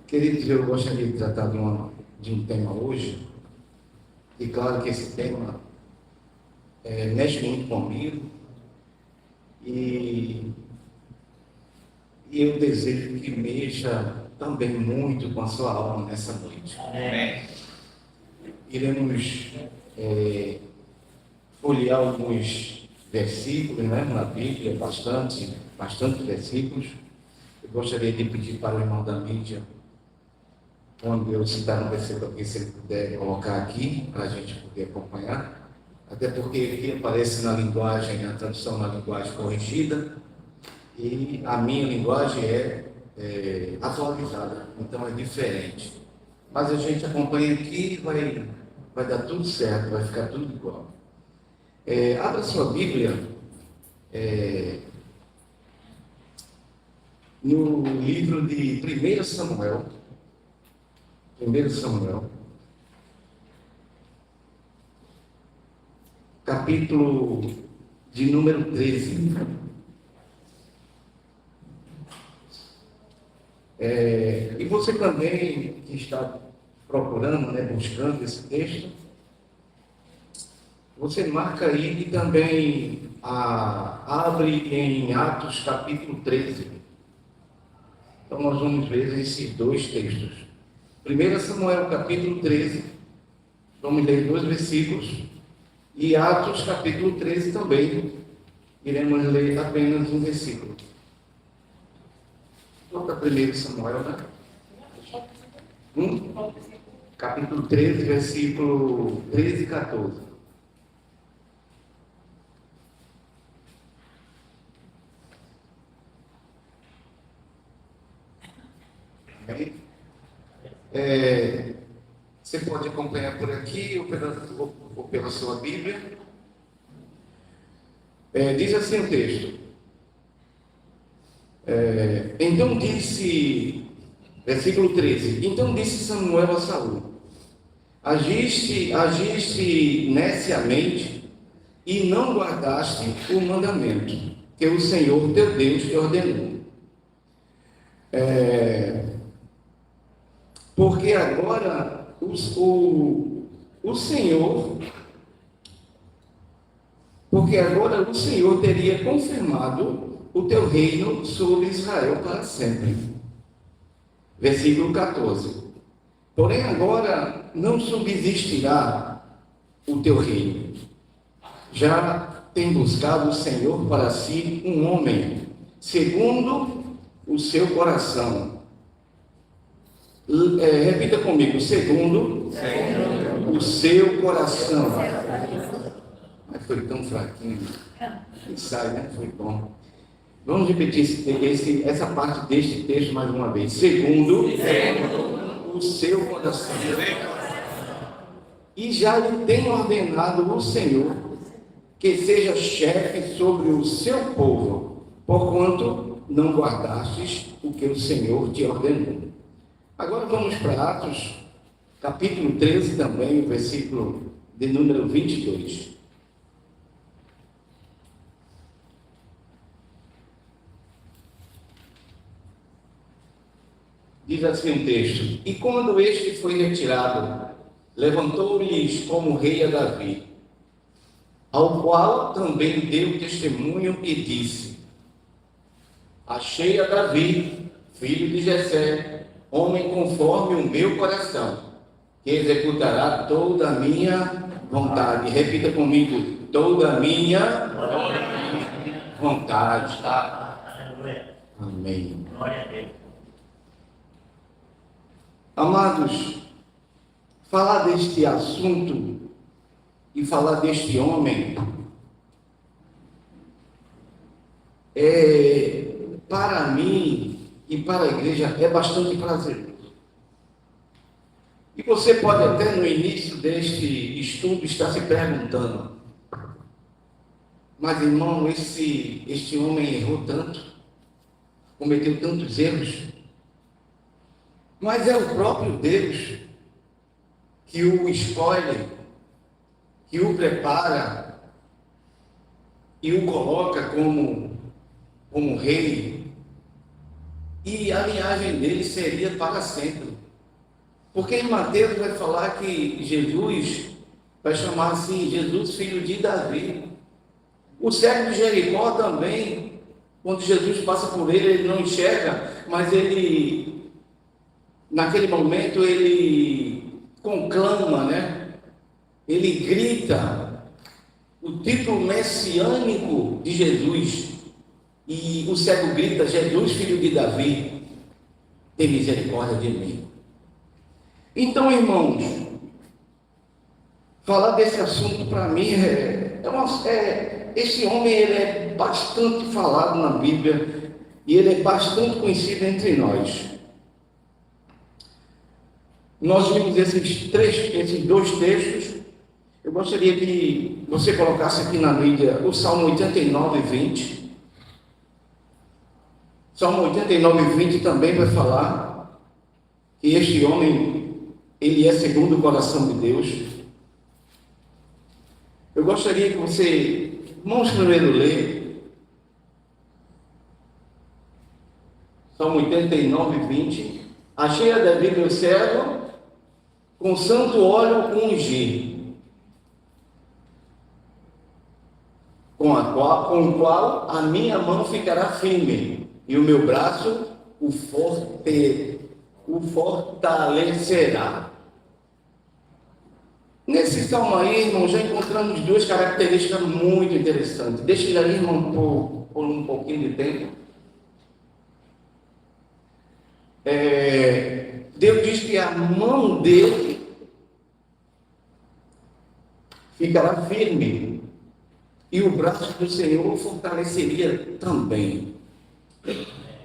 Queridos, eu gostaria de tratar de um tema hoje, e claro que esse tema mexe muito comigo, e, e eu desejo que mexa também muito com a sua alma nessa noite. Amém. Iremos folhear alguns versículos, né, na Bíblia, bastante versículos. Eu gostaria de pedir para o irmão da mídia, quando eu citar um versículo aqui, se ele puder colocar aqui, para a gente poder acompanhar, até porque aqui aparece na linguagem, a tradução na linguagem corrigida, e a minha linguagem é atualizada, então é diferente. Mas a gente acompanha aqui e vai dar tudo certo, vai ficar tudo igual. Abra sua Bíblia no livro de 1 Samuel. 1 Samuel, capítulo de número 13. E você também que está procurando, buscando esse texto, você marca aí e também abre em Atos capítulo 13. Então nós vamos ver esses dois textos. 1 Samuel capítulo 13, vamos ler 2 versículos, e Atos capítulo 13 também, iremos ler apenas um versículo. Volta 1 Samuel, né? Capítulo 13, versículo 13 e 14. Amém? Você pode acompanhar por aqui ou pela sua Bíblia. Diz assim o texto. Então disse, versículo 13: Então disse Samuel a Saul: agiste neciamente e não guardaste o mandamento que o Senhor teu Deus te ordenou. Porque agora o Senhor teria confirmado o teu reino sobre Israel para sempre. Versículo 14. Porém agora não subsistirá o teu reino. Já tem buscado o Senhor para si um homem, segundo o seu coração. Repita comigo, segundo o seu coração. Mas foi tão fraquinho. E sai, né? Foi bom. Vamos repetir essa parte deste texto mais uma vez. Segundo o seu coração. E já lhe tem ordenado o Senhor que seja chefe sobre o seu povo, porquanto não guardastes o que o Senhor te ordenou. Agora vamos para Atos, capítulo 13 também, o versículo de número 22. Diz assim o texto: E quando este foi retirado, levantou-lhes como rei a Davi, ao qual também deu testemunho e disse: Achei a Davi, filho de Jessé, homem conforme o meu coração, que executará toda a minha vontade. Repita comigo: toda a minha vontade. Amém. Amados, falar deste assunto e falar deste homem para mim e para a igreja é bastante prazeroso. E você pode até no início deste estudo estar se perguntando: mas irmão, este homem errou tanto, cometeu tantos erros. Mas é o próprio Deus que o escolhe, que o prepara e o coloca como rei. e a linhagem dele seria para sempre. Porque em Mateus vai falar que Jesus vai chamar assim, Jesus filho de Davi. O cego de Jericó também, quando Jesus passa por ele, ele não enxerga, mas ele, naquele momento, ele conclama, né? Ele grita o título messiânico de Jesus. E o cego grita, Jesus, filho de Davi, tem misericórdia de mim. Então, irmãos, falar desse assunto para mim esse homem ele é bastante falado na Bíblia e ele é bastante conhecido entre nós. Nós vimos esses dois textos. Eu gostaria que você colocasse aqui na mídia o Salmo 89, 20. Salmo 89, 20 também vai falar que este homem, ele é segundo o coração de Deus. Eu gostaria que você, vamos primeiro ler Salmo 89, 20. Achei a Davi meu servo, com santo óleo ungi, com o qual a minha mão ficará firme, e o meu braço o fortalecerá. Nesse salmo aí, irmão, já encontramos duas características muito interessantes. Deixa ele aí, irmão, por um pouquinho de tempo. Deus diz que a mão dele ficará firme e o braço do Senhor o fortaleceria também.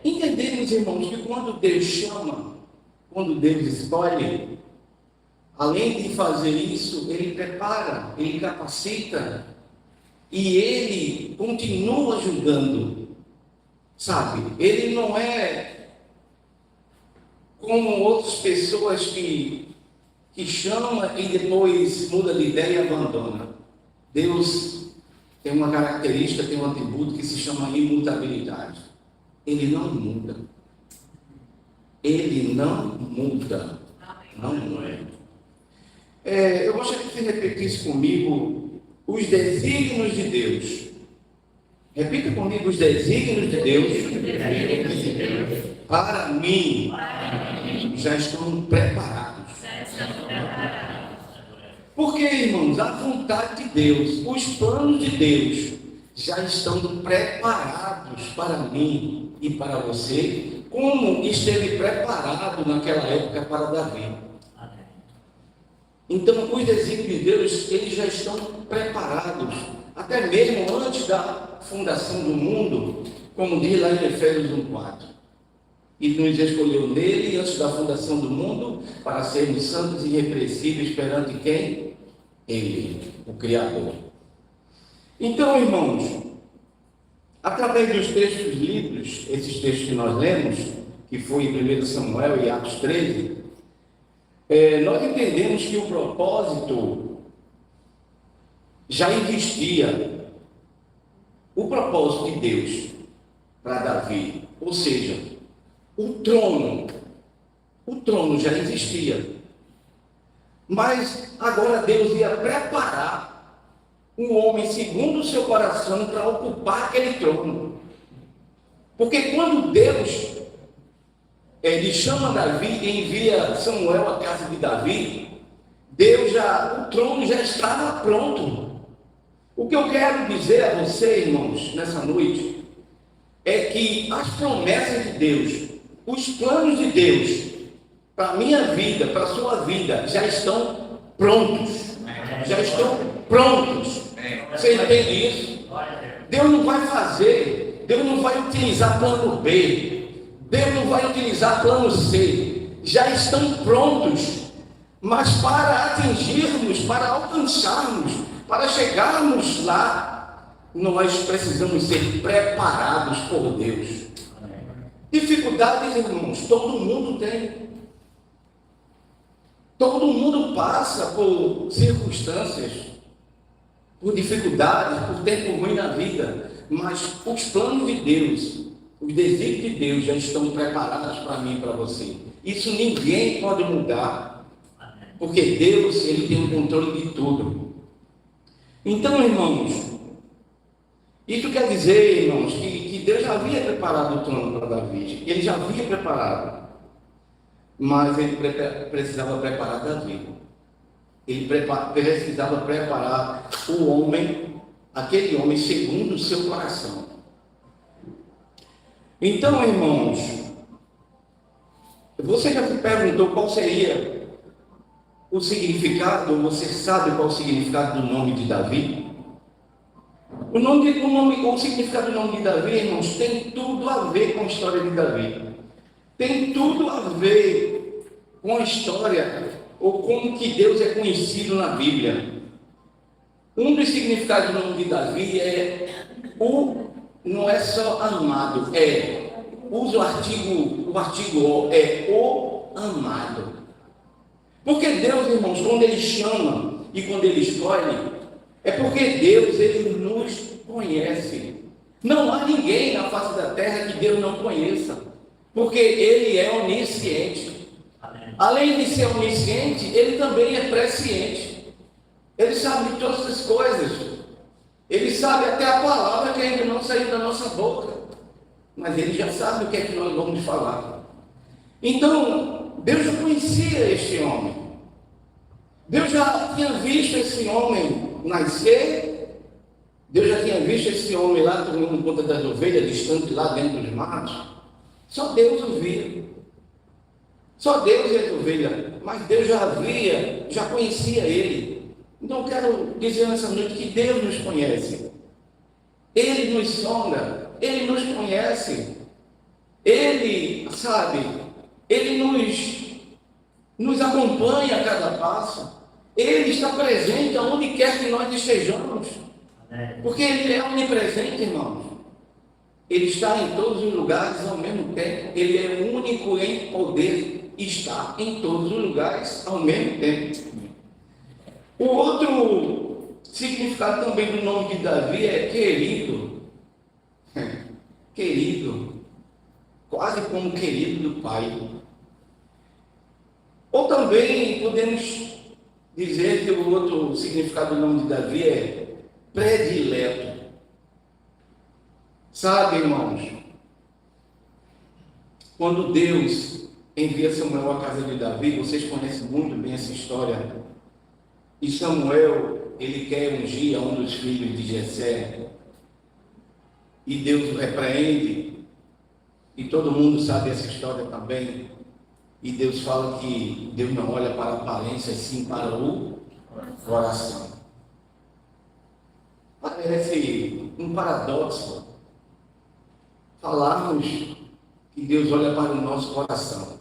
Entendemos, irmãos, que quando Deus chama, quando Deus escolhe, além de fazer isso, Ele prepara, Ele capacita e Ele continua ajudando, sabe? Ele não é como outras pessoas que chama e depois muda de ideia e abandona. Deus tem uma característica, tem um atributo que se chama imutabilidade. Ele não muda. Ele não muda. Não muda. Eu gostaria que você repetisse comigo os desígnios de Deus. Repita comigo os desígnios de Deus. Para mim, já estão preparados. Porque, irmãos, a vontade de Deus, os planos de Deus já estão preparados para mim e para você, como esteve preparado naquela época para Davi. Então, os desígnios de Deus, eles já estão preparados, até mesmo antes da fundação do mundo, como diz lá em Efésios 1:4. E nos escolheu nele, antes da fundação do mundo, para sermos santos e irrepreensíveis perante quem? Ele, o Criador. Então, irmãos, através dos textos lidos, esses textos que nós lemos, que foi em 1 Samuel e Atos 13, nós entendemos que o propósito já existia. O propósito de Deus para Davi, ou seja, o trono já existia. Mas agora Deus ia preparar um homem segundo o seu coração para ocupar aquele trono. Porque quando Deus ele chama Davi e envia Samuel à casa de Davi, o trono já estava pronto. O que eu quero dizer a você, irmãos, nessa noite, é que as promessas de Deus, os planos de Deus, para a minha vida, para a sua vida, já estão prontos. Já estão prontos. Você entende isso? Deus não vai fazer, Deus não vai utilizar plano B, Deus não vai utilizar plano C. Já estão prontos. Mas para atingirmos, para alcançarmos, para chegarmos lá, nós precisamos ser preparados por Deus. Dificuldades, irmãos, todo mundo tem. Todo mundo passa por circunstâncias, por dificuldades, por tempo ruim na vida. Mas os planos de Deus Os desígnios de Deus já estão preparados para mim e para você. Isso ninguém pode mudar, porque Deus, ele tem o controle de tudo. Então, irmãos, isso quer dizer, irmãos, que Deus já havia preparado o trono para Davi. Ele já havia preparado, mas ele precisava preparar Davi. Ele precisava preparar o homem, aquele homem segundo o seu coração. Então, irmãos, você já se perguntou qual seria o significado, você sabe qual o significado do nome de Davi? O significado do nome de Davi, irmãos, tem tudo a ver com a história de Davi. Tem tudo a ver com a história, ou como que Deus é conhecido na Bíblia. Um dos significados do nome de Davi não é só amado, usa o artigo o, é o amado. Porque Deus, irmãos, quando Ele chama e quando Ele escolhe, é porque Deus, Ele nos conhece. Não há ninguém na face da terra que Deus não conheça, porque Ele é onisciente. Além de ser onisciente, Ele também é presciente. Ele sabe de todas as coisas. Ele sabe até a palavra que ainda não saiu da nossa boca, mas Ele já sabe o que é que nós vamos falar. Então, Deus já conhecia este homem. Deus já tinha visto esse homem nascer. Deus já tinha visto esse homem lá tomando conta das ovelhas, distante lá dentro dos matos. Só Deus o via. Só Deus e as ovelhas. Mas Deus já conhecia ele. Então eu quero dizer nessa noite que Deus nos conhece. Ele nos sonda. Ele nos conhece. Ele, sabe, Ele nos acompanha a cada passo. Ele está presente aonde quer que nós estejamos. Porque Ele é onipresente, irmãos. Ele está em todos os lugares ao mesmo tempo. Ele é único em poder estar em todos os lugares ao mesmo tempo. O outro significado também do nome de Davi é querido. Querido. Quase como querido do Pai. Ou também podemos dizer que o outro significado do nome de Davi é predileto. Sabe, irmãos, quando Deus envia Samuel à casa de Davi, vocês conhecem muito bem essa história. E Samuel, ele quer ungir a um dos filhos de Jessé. E Deus o repreende. E todo mundo sabe essa história também. E Deus fala que Deus não olha para a aparência, sim para o coração. Parece um paradoxo falarmos que Deus olha para o nosso coração.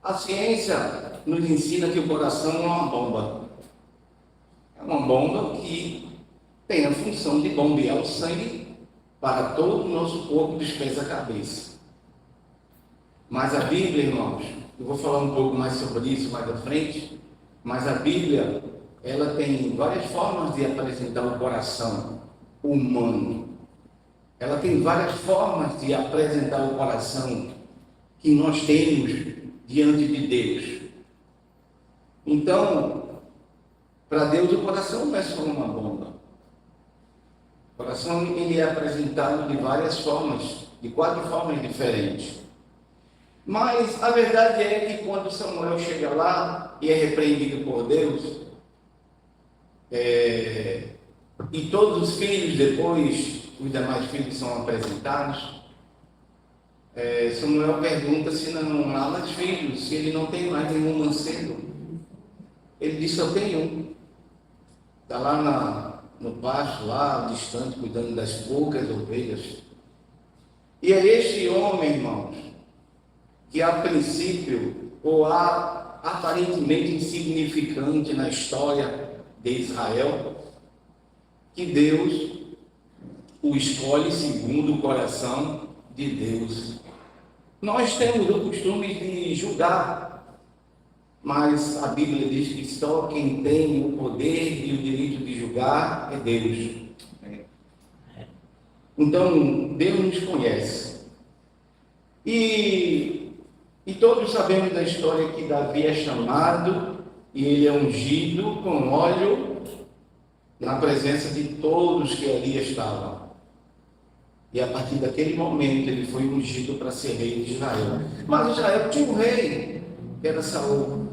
A ciência nos ensina que o coração é uma bomba. É uma bomba que tem a função de bombear o sangue para todo o nosso corpo, dos pés à cabeça. Mas a Bíblia, irmãos, eu vou falar um pouco mais sobre isso mais à frente, mas a Bíblia, ela tem várias formas de apresentar o coração humano. Ela tem várias formas de apresentar o coração que nós temos diante de Deus. Então, para Deus o coração não é só uma bomba. O coração, ele é apresentado de várias formas, de 4 formas diferentes. Mas a verdade é que quando Samuel chega lá e é repreendido por Deus, e todos os filhos, depois os demais filhos são apresentados, Samuel pergunta se não há mais filhos, se ele não tem mais nenhum mancebo. Ele diz: só tem um. Está lá no pasto, lá distante, cuidando das poucas ovelhas. E é este homem, irmãos, que a princípio, ou aparentemente insignificante na história de Israel, que Deus o escolhe segundo o coração de Deus. Nós temos o costume de julgar, mas a Bíblia diz que só quem tem o poder e o direito de julgar é Deus. Então, Deus nos conhece. E todos sabemos da história que Davi é chamado e ele é ungido com óleo na presença de todos que ali estavam. E a partir daquele momento ele foi ungido para ser rei de Israel. Mas Israel tinha um rei, que era Saul.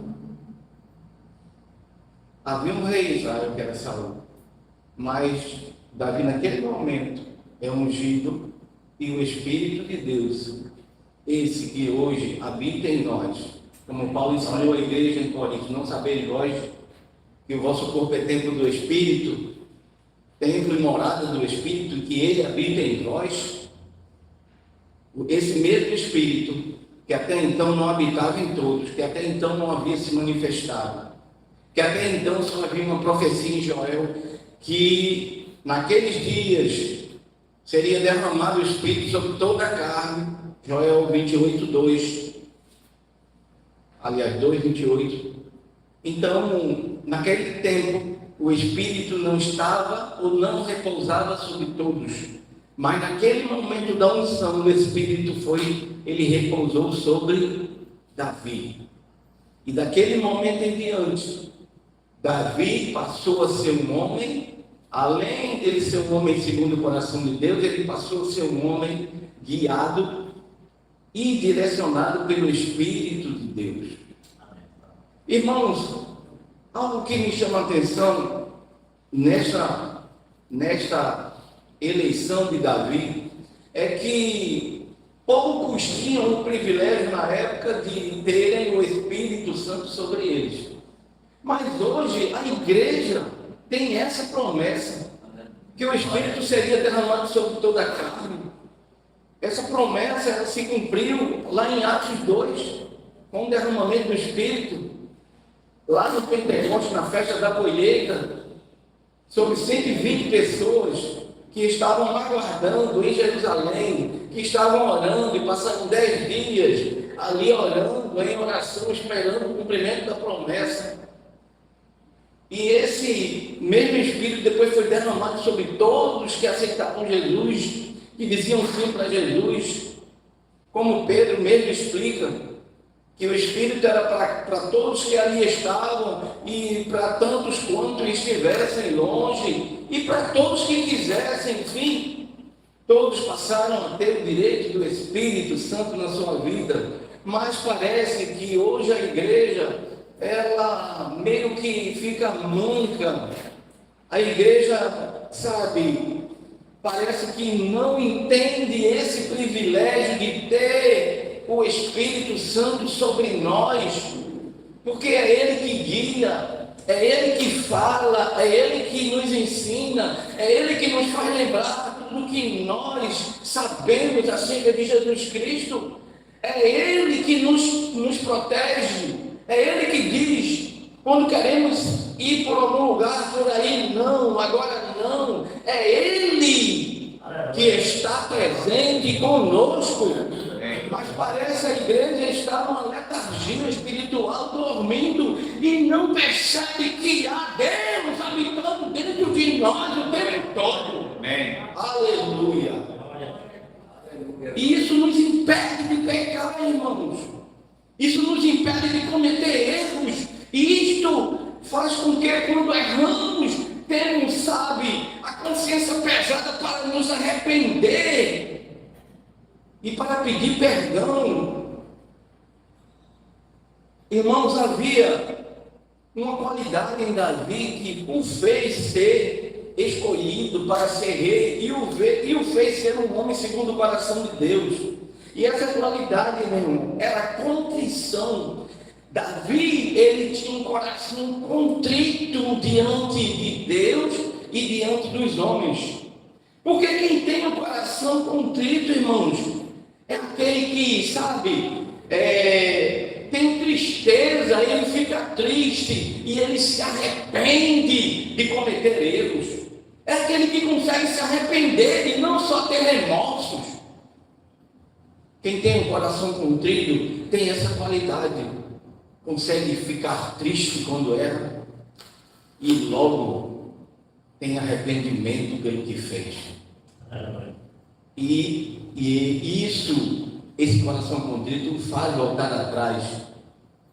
Havia um rei em Israel, que era Saul. Mas Davi naquele momento é ungido e o Espírito de Deus, esse que hoje habita em nós, como Paulo ensinou à igreja em Corinto, não sabeis vós que o vosso corpo é templo do Espírito, templo e morada do Espírito, que ele habita em vós. Esse mesmo Espírito, que até então não habitava em todos, que até então não havia se manifestado, que até então só havia uma profecia em Joel, que naqueles dias seria derramado o Espírito sobre toda a carne, Joel 28:2, aliás, 2:28. Então, naquele tempo, o Espírito não estava ou não repousava sobre todos, mas naquele momento da unção, o Espírito ele repousou sobre Davi. E daquele momento em diante, Davi passou a ser um homem, além dele ser um homem segundo o coração de Deus, ele passou a ser um homem guiado e direcionado pelo Espírito de Deus. Irmãos, algo que me chama a atenção nesta eleição de Davi é que poucos tinham o privilégio na época de terem o Espírito Santo sobre eles. Mas hoje a igreja tem essa promessa, que o Espírito seria derramado sobre toda a carne. Essa promessa ela se cumpriu lá em Atos 2, com o derramamento do Espírito, lá no Pentecostes, na festa da colheita, sobre 120 pessoas que estavam aguardando em Jerusalém, que estavam orando e passaram 10 dias ali orando, em oração, esperando o cumprimento da promessa. E esse mesmo Espírito depois foi derramado sobre todos que aceitavam Jesus, que diziam sim para Jesus, como Pedro mesmo explica, que o Espírito era para todos que ali estavam, e para tantos quanto estivessem longe, e para todos que quisessem, enfim, todos passaram a ter o direito do Espírito Santo na sua vida. Mas parece que hoje a igreja, ela meio que fica manca. A igreja, sabe, parece que não entende esse privilégio de ter o Espírito Santo sobre nós, porque é Ele que guia, é Ele que fala, é Ele que nos ensina, é Ele que nos faz lembrar do que nós sabemos acerca de Jesus Cristo, é Ele que nos protege, é Ele que diz, quando queremos ir por algum lugar, por aí, não, agora não, é Ele que está presente conosco. Mas parece a igreja está numa letargia espiritual, dormindo, e não percebe que há Deus habitando dentro de nós o tempo todo. Amém. Aleluia. E isso nos impede de pecar, irmãos. Isso nos impede de cometer erros. E isto faz com que, quando erramos, tenhamos, sabe, a consciência pesada para nos arrepender e para pedir perdão. Irmãos, havia uma qualidade em Davi que o fez ser escolhido para ser rei e o fez ser um homem segundo o coração de Deus. E essa qualidade, meu irmão, era a contrição. Davi, ele tinha um coração contrito diante de Deus e diante dos homens. Porque quem tem um coração contrito, irmãos, é aquele que, sabe, tem tristeza, ele fica triste e ele se arrepende de cometer erros. É aquele que consegue se arrepender e não só ter remorsos. Quem tem um coração contrito tem essa qualidade, consegue ficar triste quando erra e logo tem arrependimento pelo que fez. E isso esse coração contrito faz voltar atrás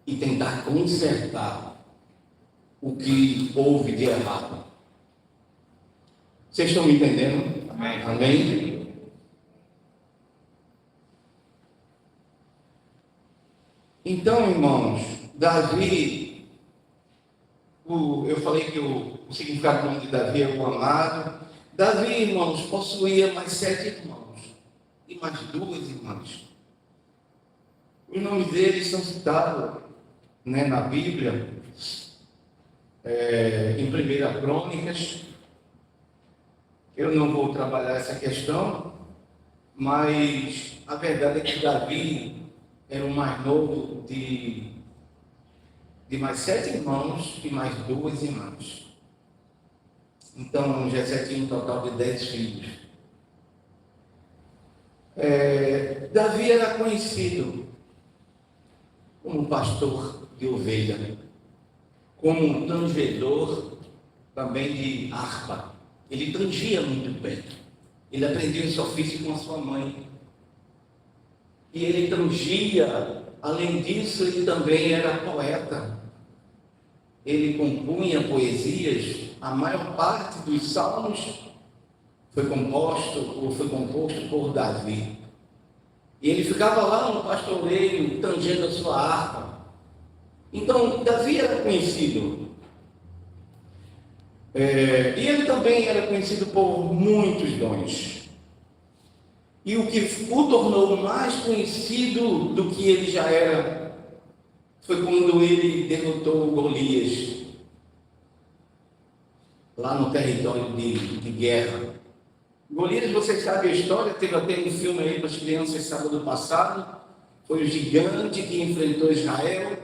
e tentar consertar o que houve de errado. Vocês estão me entendendo? Amém? Amém? Então, irmãos, Davi, eu falei que o significado do nome de Davi é o amado. Davi, irmãos, possuía mais 7 irmãos e mais 2 irmãs. Os nomes deles são citados, na Bíblia, em 1 Crônicas. Eu não vou trabalhar essa questão, mas a verdade é que Davi era o mais novo de mais 7 irmãos e mais 2 irmãs. Então, Jessé tinha um total de 10 filhos. Davi era conhecido como pastor de ovelha, como um tangedor também de harpa. Ele tangia muito bem. Ele aprendeu esse ofício com a sua mãe. E ele tangia, além disso, ele também era poeta. Ele compunha poesias. A maior parte dos salmos foi composto por Davi. E ele ficava lá no pastoreio, tangendo a sua harpa. Então, Davi era conhecido. E ele também era conhecido por muitos dons. E o que o tornou mais conhecido do que ele já era foi quando ele derrotou Golias, lá no território de guerra. Golias, vocês sabem a história, teve até um filme aí para as crianças sábado passado. Foi o gigante que enfrentou Israel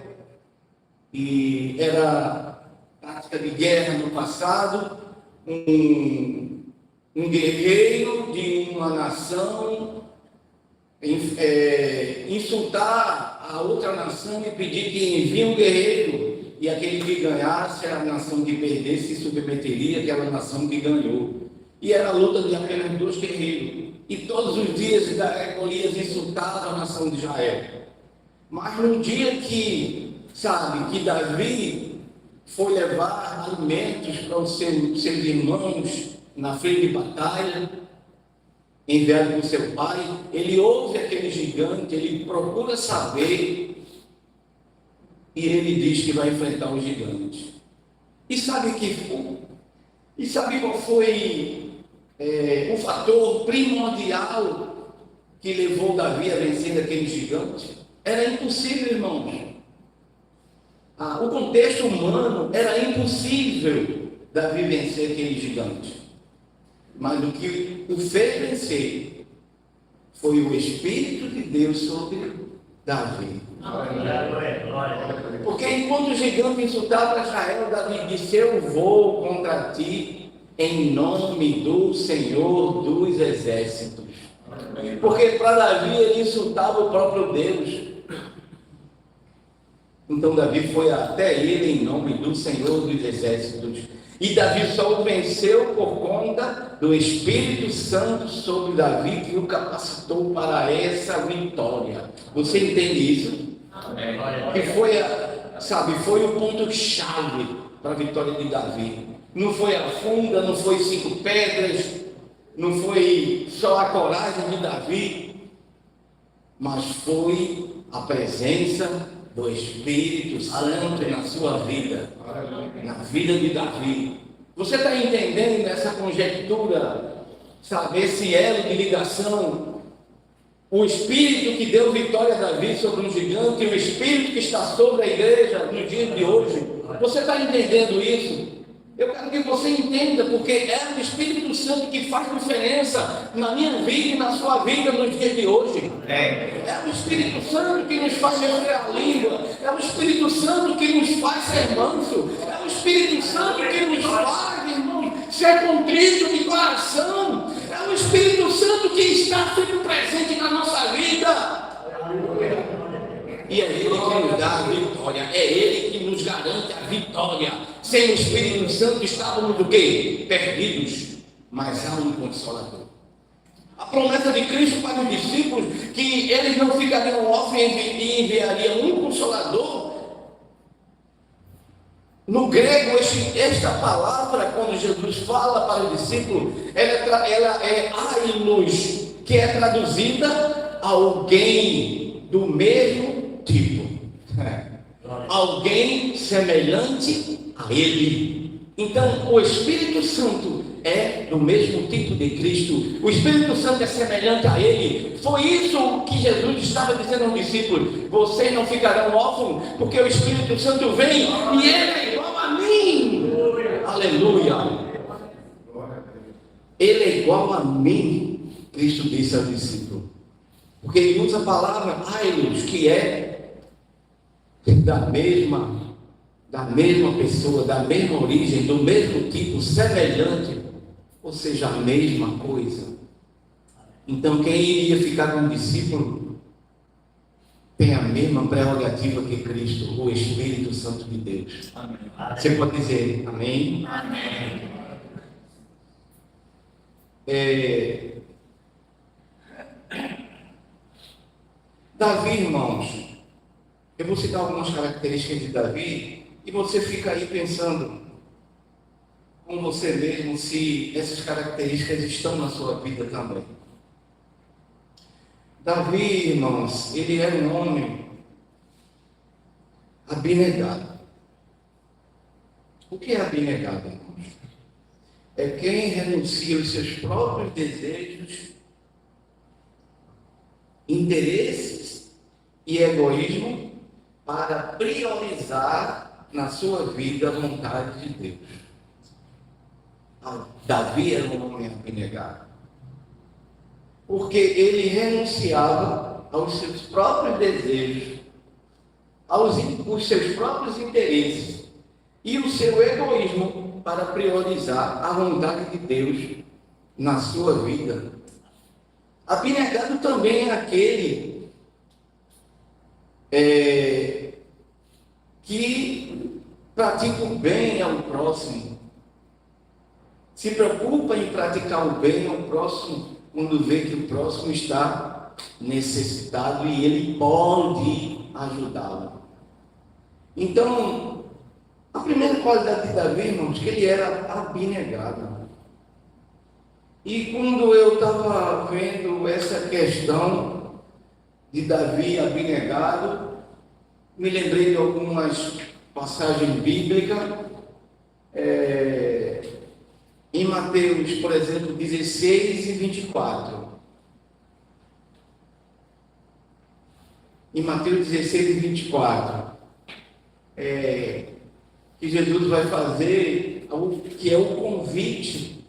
e era tática de guerra no passado, um guerreiro de uma nação insultar a outra nação e pedir que envie um guerreiro, e aquele que ganhasse, a nação que perdesse, se submeteria àquela nação que ganhou. E era a luta de apenas 2 guerreiros. E todos os dias Golias insultava a nação de Israel. Mas num dia que Davi foi levar alimentos para os seus irmãos na frente de batalha, enviado por seu pai, ele ouve aquele gigante, ele procura saber, e ele diz que vai enfrentar o gigante. E sabe qual foi o fator primordial que levou Davi a vencer aquele gigante? Era impossível, irmãos. O contexto humano era impossível Davi vencer aquele gigante. Mas o que o fez vencer foi o Espírito de Deus sobre Davi. Porque enquanto o gigante insultava Israel, Davi disse: eu vou contra ti em nome do Senhor dos Exércitos. Porque para Davi ele insultava o próprio Deus. Então Davi foi até ele em nome do Senhor dos Exércitos. E Davi só o venceu por conta do Espírito Santo sobre Davi, que o capacitou para essa vitória. Você entende isso? Amém. Que foi o ponto-chave para a vitória de Davi. Não foi a funda, não foi 5 pedras, não foi só a coragem de Davi, mas foi a presença do Espírito Santo na sua vida, na vida de Davi. Você está entendendo essa conjectura? Esse elo de ligação? O Espírito que deu vitória a Davi sobre um gigante, e o Espírito que está sobre a igreja no dia de hoje. Você está entendendo isso? Eu quero que você entenda, porque é o Espírito Santo que faz diferença na minha vida e na sua vida nos dias de hoje. É o Espírito Santo que nos faz refrear a língua. É o Espírito Santo que nos faz ser manso. É o Espírito Santo que nos faz, irmão, ser contrito de coração. É o Espírito Santo que está sempre presente na nossa vida. E é Ele que nos dá a vitória. É Ele que nos garante a vitória. Sem o Espírito Santo estávamos o quê? Perdidos. Mas há um Consolador. A promessa de Cristo para os discípulos, que eles não ficariam órfãos e enviariam um consolador. No grego, esta palavra, quando Jesus fala para o discípulo, ela é ailos, que é traduzida alguém do mesmo tipo. Alguém semelhante a ele. Então, o Espírito Santo é do mesmo tipo de Cristo. O Espírito Santo é semelhante a ele. Foi isso que Jesus estava dizendo aos discípulos: vocês não ficarão órfãos, porque o Espírito Santo vem e ele é igual a mim. Aleluia. Ele é igual a mim, Cristo disse ao discípulo. Porque ele usa a palavra ailos, que é da mesma pessoa, da mesma origem, do mesmo tipo, semelhante, ou seja, a mesma coisa. Então, quem iria ficar com o discípulo tem a mesma prerrogativa que Cristo, o Espírito Santo de Deus. Amém. Você pode dizer amém? Amém. Davi, irmãos, eu vou citar algumas características de Davi e você fica aí pensando com você mesmo se essas características estão na sua vida também. Davi, irmãos, ele era um homem abnegado. O que é abnegado, irmãos? É quem renuncia aos seus próprios desejos, interesses e egoísmo para priorizar na sua vida a vontade de Deus. Davi era um homem abnegado, porque ele renunciava aos seus próprios desejos, aos seus próprios interesses e o seu egoísmo para priorizar a vontade de Deus na sua vida. Abnegado também é aquele que pratica o bem ao próximo, se preocupa em praticar o bem ao próximo quando vê que o próximo está necessitado e ele pode ajudá-lo. Então, a primeira qualidade de Davi, irmãos, que ele era abnegado. E quando eu estava vendo essa questão de Davi abnegado, me lembrei de algumas passagens bíblicas, em Mateus, por exemplo, 16 e 24. Em Mateus 16 e 24, que Jesus vai fazer o que é o convite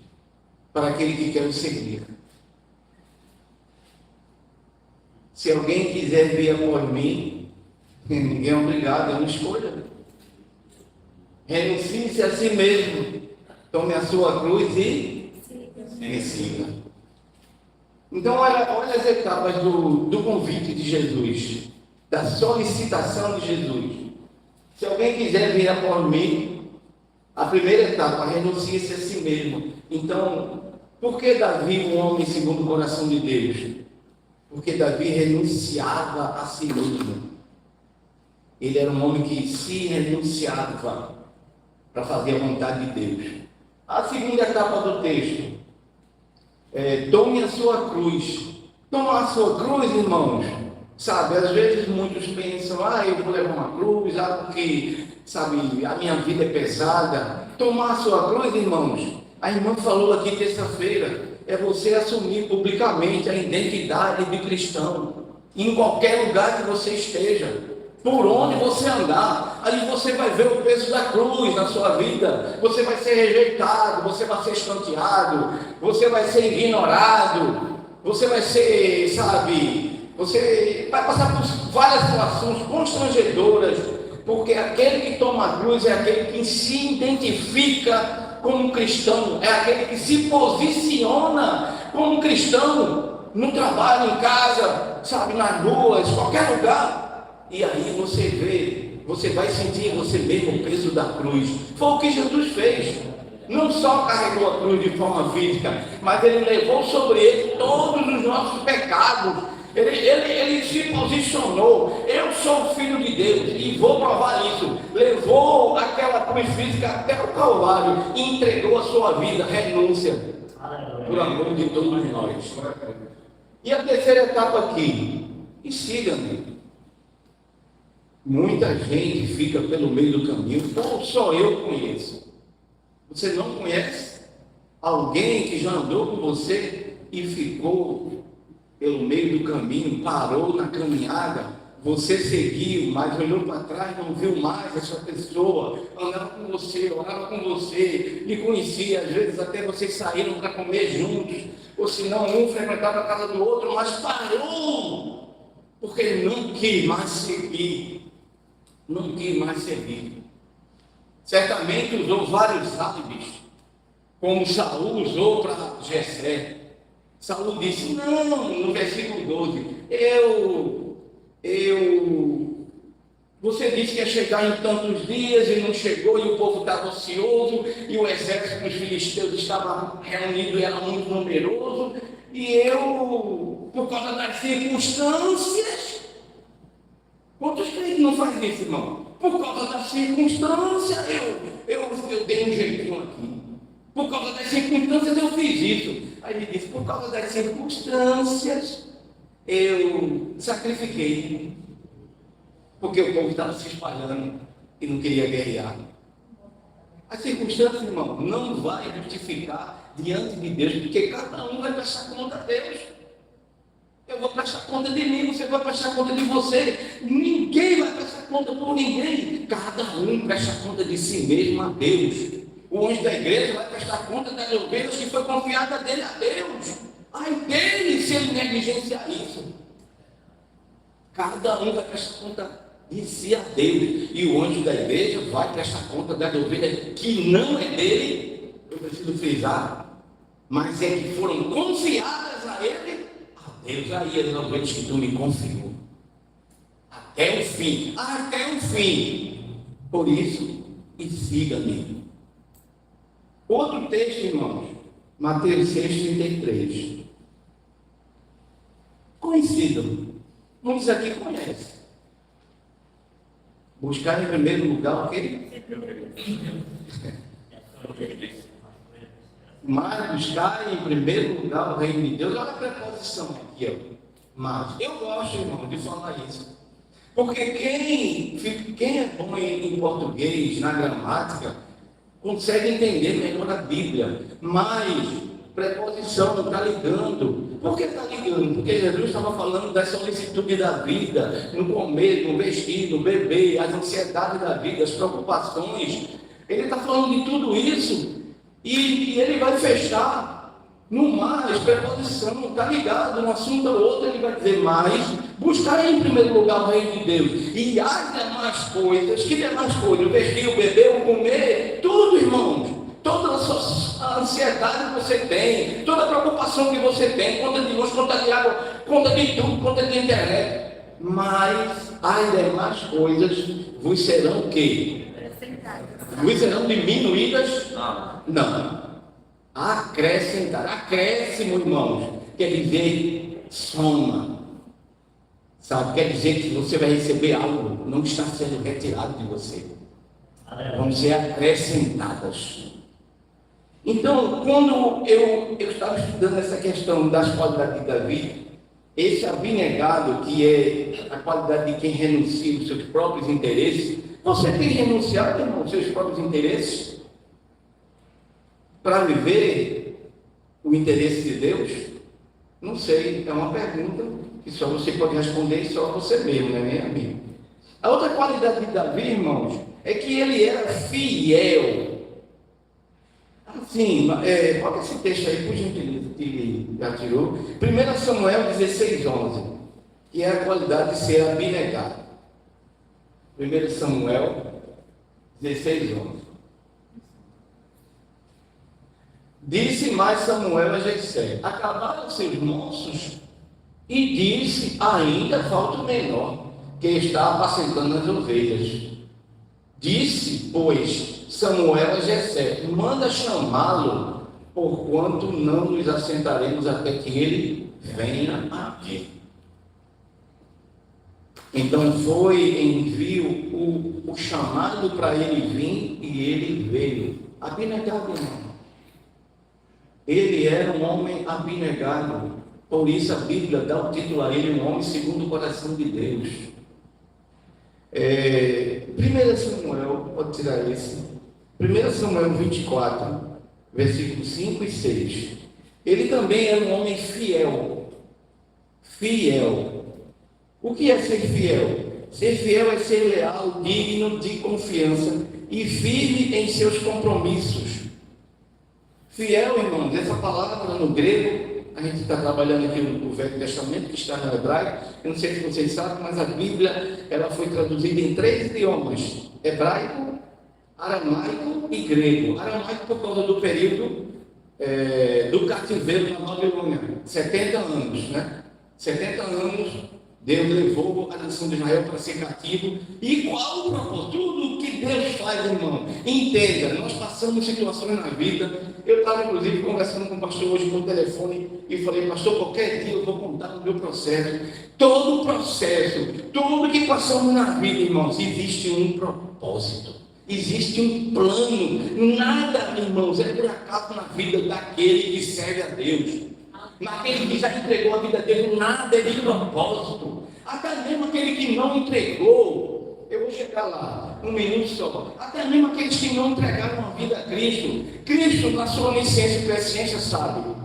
para aquele que quer o seguir. Se alguém quiser vir após mim, ninguém é obrigado, é uma escolha. Renuncie-se a si mesmo, tome a sua cruz e me siga. Então, olha as etapas do convite de Jesus, da solicitação de Jesus. Se alguém quiser vir após mim, a primeira etapa, renuncie-se a si mesmo. Então, por que Davi, um homem segundo o coração de Deus? Porque Davi renunciava a si mesmo. Ele era um homem que se renunciava para fazer a vontade de Deus. A segunda etapa do texto, tome a sua cruz. Tomar a sua cruz, irmãos, sabe, às vezes muitos pensam, eu vou levar uma cruz, porque, sabe, a minha vida é pesada. Tomar a sua cruz, irmãos, a irmã falou aqui terça-feira, é você assumir publicamente a identidade de cristão, em qualquer lugar que você esteja, por onde você andar, aí você vai ver o peso da cruz na sua vida. Você vai ser rejeitado, você vai ser escanteado, você vai ser ignorado, você vai ser, sabe, você vai passar por várias situações constrangedoras, porque aquele que toma a cruz é aquele que se identifica como cristão, é aquele que se posiciona como cristão, no trabalho, em casa, sabe, nas ruas, qualquer lugar. E aí você vai sentir você mesmo o peso da cruz. Foi o que Jesus fez. não só carregou a cruz de forma física, mas ele levou sobre ele todos os nossos pecados. Ele se posicionou, eu sou filho de Deus e vou provar isso. Levou aquela cruz física até o Calvário e entregou a sua vida, renúncia, por amor de todos nós. E a terceira etapa aqui, e siga-me. Muita gente fica pelo meio do caminho, ou só eu conheço. Você não conhece alguém que já andou com você e ficou pelo meio do caminho, parou na caminhada, você seguiu, mas olhou para trás, não viu mais essa pessoa, andava com você, orava com você, lhe conhecia, às vezes até vocês saíram para comer juntos, ou se não, um frequentava a casa do outro, mas parou, porque não quis mais seguir, não quis mais seguir. Certamente usou vários álibis, como Saul usou para Jessé. Saul disse, não, no versículo 12, você disse que ia chegar em tantos dias e não chegou, e o povo estava ocioso, e o exército dos filisteus estava reunido e era muito numeroso, e eu, por causa das circunstâncias, quantos crentes não fazem isso, irmão? Por causa das circunstâncias, eu dei um jeitinho aqui. Por causa das circunstâncias eu fiz isso. Aí ele disse, por causa das circunstâncias eu sacrifiquei. Porque o povo estava se espalhando e não queria guerrear. As circunstâncias, irmão, não vai justificar diante de Deus, porque cada um vai prestar conta a Deus. Eu vou prestar conta de mim, você vai prestar conta de você. Ninguém vai prestar conta por ninguém. Cada um presta conta de si mesmo a Deus. O anjo da igreja vai prestar conta das ovelhas que foi confiada dele a Deus. Ai dele se ele negligenciar isso. Cada um vai prestar conta de si a Deus. E o anjo da igreja vai prestar conta das ovelhas que não é dele. Eu preciso frisar. Mas é que foram confiadas a ele. A Deus, aí as ovelhas que tu me confiou. Até o fim. Até o fim. Por isso, e siga-me. Outro texto, irmãos, Mateus 6,33. Conhecido. Muitos aqui conhecem. Buscar em primeiro lugar o quê? Mas buscar em primeiro lugar o reino de Deus. Olha a preposição aqui, ó. Mas eu gosto, irmão, de falar isso. Porque quem é bom em português, na gramática, consegue entender melhor a Bíblia, mas preposição não está ligando. Por que está ligando? Porque Jesus estava falando da solicitude da vida, no comer, no vestir, no beber, as ansiedades da vida, as preocupações. Ele está falando de tudo isso e ele vai fechar no mais, preposição, está ligado, um assunto ao outro, ele vai dizer mais, buscar em primeiro lugar o reino de Deus, e as demais coisas, que demais coisas? O vestir, o beber, o comer, tudo, irmãos, toda a sua ansiedade que você tem, toda a preocupação que você tem, conta de luz, conta de água, conta de tudo, conta de internet, mas as demais coisas vos serão o quê? Vos serão diminuídas? Não. Acrescentar, acréscimo, irmãos, quer dizer soma, sabe? Quer dizer que você vai receber algo, não está sendo retirado de você, vão ser acrescentadas. Então, quando eu estava estudando essa questão das qualidades de Davi, esse abnegado, que é a qualidade de quem renuncia os seus próprios interesses, você tem renunciado, irmão, os seus próprios interesses? Para viver o interesse de Deus? Não sei, é uma pergunta que só você pode responder e só você mesmo, não é nem a mim. A outra qualidade de Davi, irmãos, é que ele era fiel. Assim, bota esse texto aí, por gentileza, que já tirou. 1 Samuel 16:11, que é a qualidade de ser abnegado. 1 Samuel 16:11. Disse mais Samuel a Jessé: acabaram seus moços? E disse: ainda falta o menor, que está apacentando as ovelhas. Disse, pois, Samuel a Jessé: manda chamá-lo, porquanto não nos assentaremos até que ele venha aqui. Então foi envio o chamado para ele vir, e ele veio. Abnegado, irmão. Ele era um homem abnegado. Por isso a Bíblia dá o título a ele, um homem segundo o coração de Deus. 1 Samuel, pode tirar esse. 1 Samuel 24, versículos 5 e 6. Ele também era um homem fiel. Fiel. O que é ser fiel? Ser fiel é ser leal, digno de confiança e firme em seus compromissos. Fiel, irmãos, essa palavra no grego, a gente está trabalhando aqui no Velho Testamento, que está no hebraico. Eu não sei se vocês sabem, mas a Bíblia ela foi traduzida em 3 idiomas: hebraico, aramaico e grego. Aramaico por causa do período do cativeiro na Babilônia, 70 anos, né? 70 anos Deus levou a nação de Israel para ser cativo. E qual o propósito? Tudo que Deus faz, irmão, entenda, nós passamos situações na vida. Eu estava, inclusive, conversando com o pastor hoje por telefone e falei: pastor, qualquer dia eu vou contar o meu processo. Todo o processo, tudo que passamos na vida, irmãos, existe um propósito, existe um plano. Nada, irmãos, é por acaso na vida daquele que serve a Deus. Naquele que já entregou a vida dele, nada é de propósito. Até mesmo aquele que não entregou, eu vou chegar lá, um minuto só. Até mesmo aqueles que não entregaram a vida a Cristo, Cristo, na sua onisciência e presciência, sabe: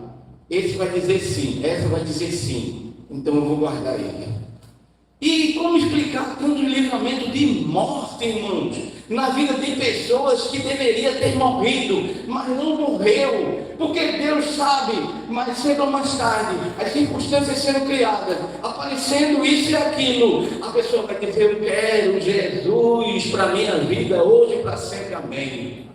esse vai dizer sim, essa vai dizer sim, então eu vou guardar ele. E como explicar tanto livramento de morte, irmãos, na vida de pessoas que deveria ter morrido, mas não morreu, porque Deus sabe, mais cedo ou mais tarde, as circunstâncias sendo criadas, aparecendo isso e aquilo, a pessoa vai dizer: eu quero Jesus para a minha vida, hoje e para sempre, amém.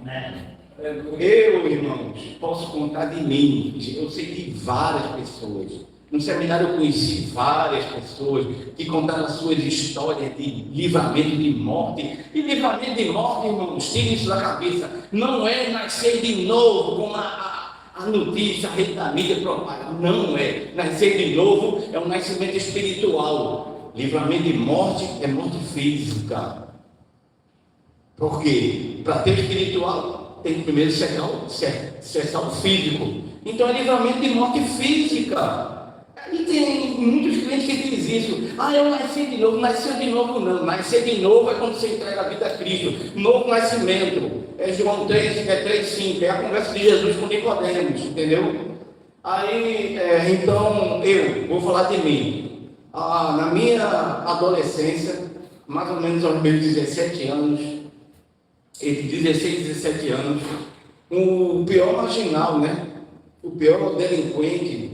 Eu, irmãos, posso contar de mim, eu sei de várias pessoas. No seminário eu conheci várias pessoas que contaram as suas histórias de livramento de morte. E livramento de morte, irmãos, tire isso da cabeça. Não é nascer de novo, como a notícia, a rede da mídia propaga. Não é. Nascer de novo é um nascimento espiritual. Livramento de morte é morte física. Por quê? Para ter espiritual, tem que primeiro cessar o físico. Então é livramento de morte física. E tem muitos crentes que dizem isso: eu nasci de novo. Nasceu de novo não, nascer de novo é quando você entrega a vida a Cristo, novo nascimento, é João 3, 3:5, é a conversa de Jesus com Nicodemos, entendeu? Aí, então, eu vou falar de mim. Na minha adolescência, mais ou menos aos meus 17 anos, entre 16 e 17 anos, o pior marginal, né? O pior delinquente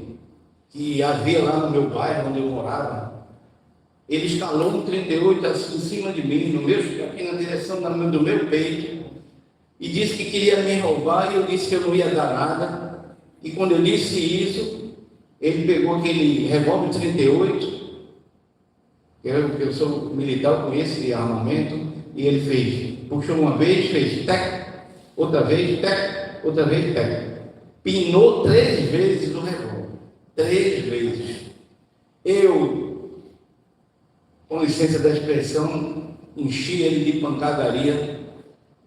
que havia lá no meu bairro, onde eu morava, ele escalou um 38 assim, em cima de mim, aqui na direção do meu peito, e disse que queria me roubar, e eu disse que eu não ia dar nada. E quando eu disse isso, ele pegou aquele revólver 38, eu sou militar, eu conheço esse armamento, e ele puxou uma vez, fez tec, outra vez, tec, outra vez, tec. Pinou 3 vezes o revólver. 3 vezes. Eu, com licença da expressão, enchi ele de pancadaria.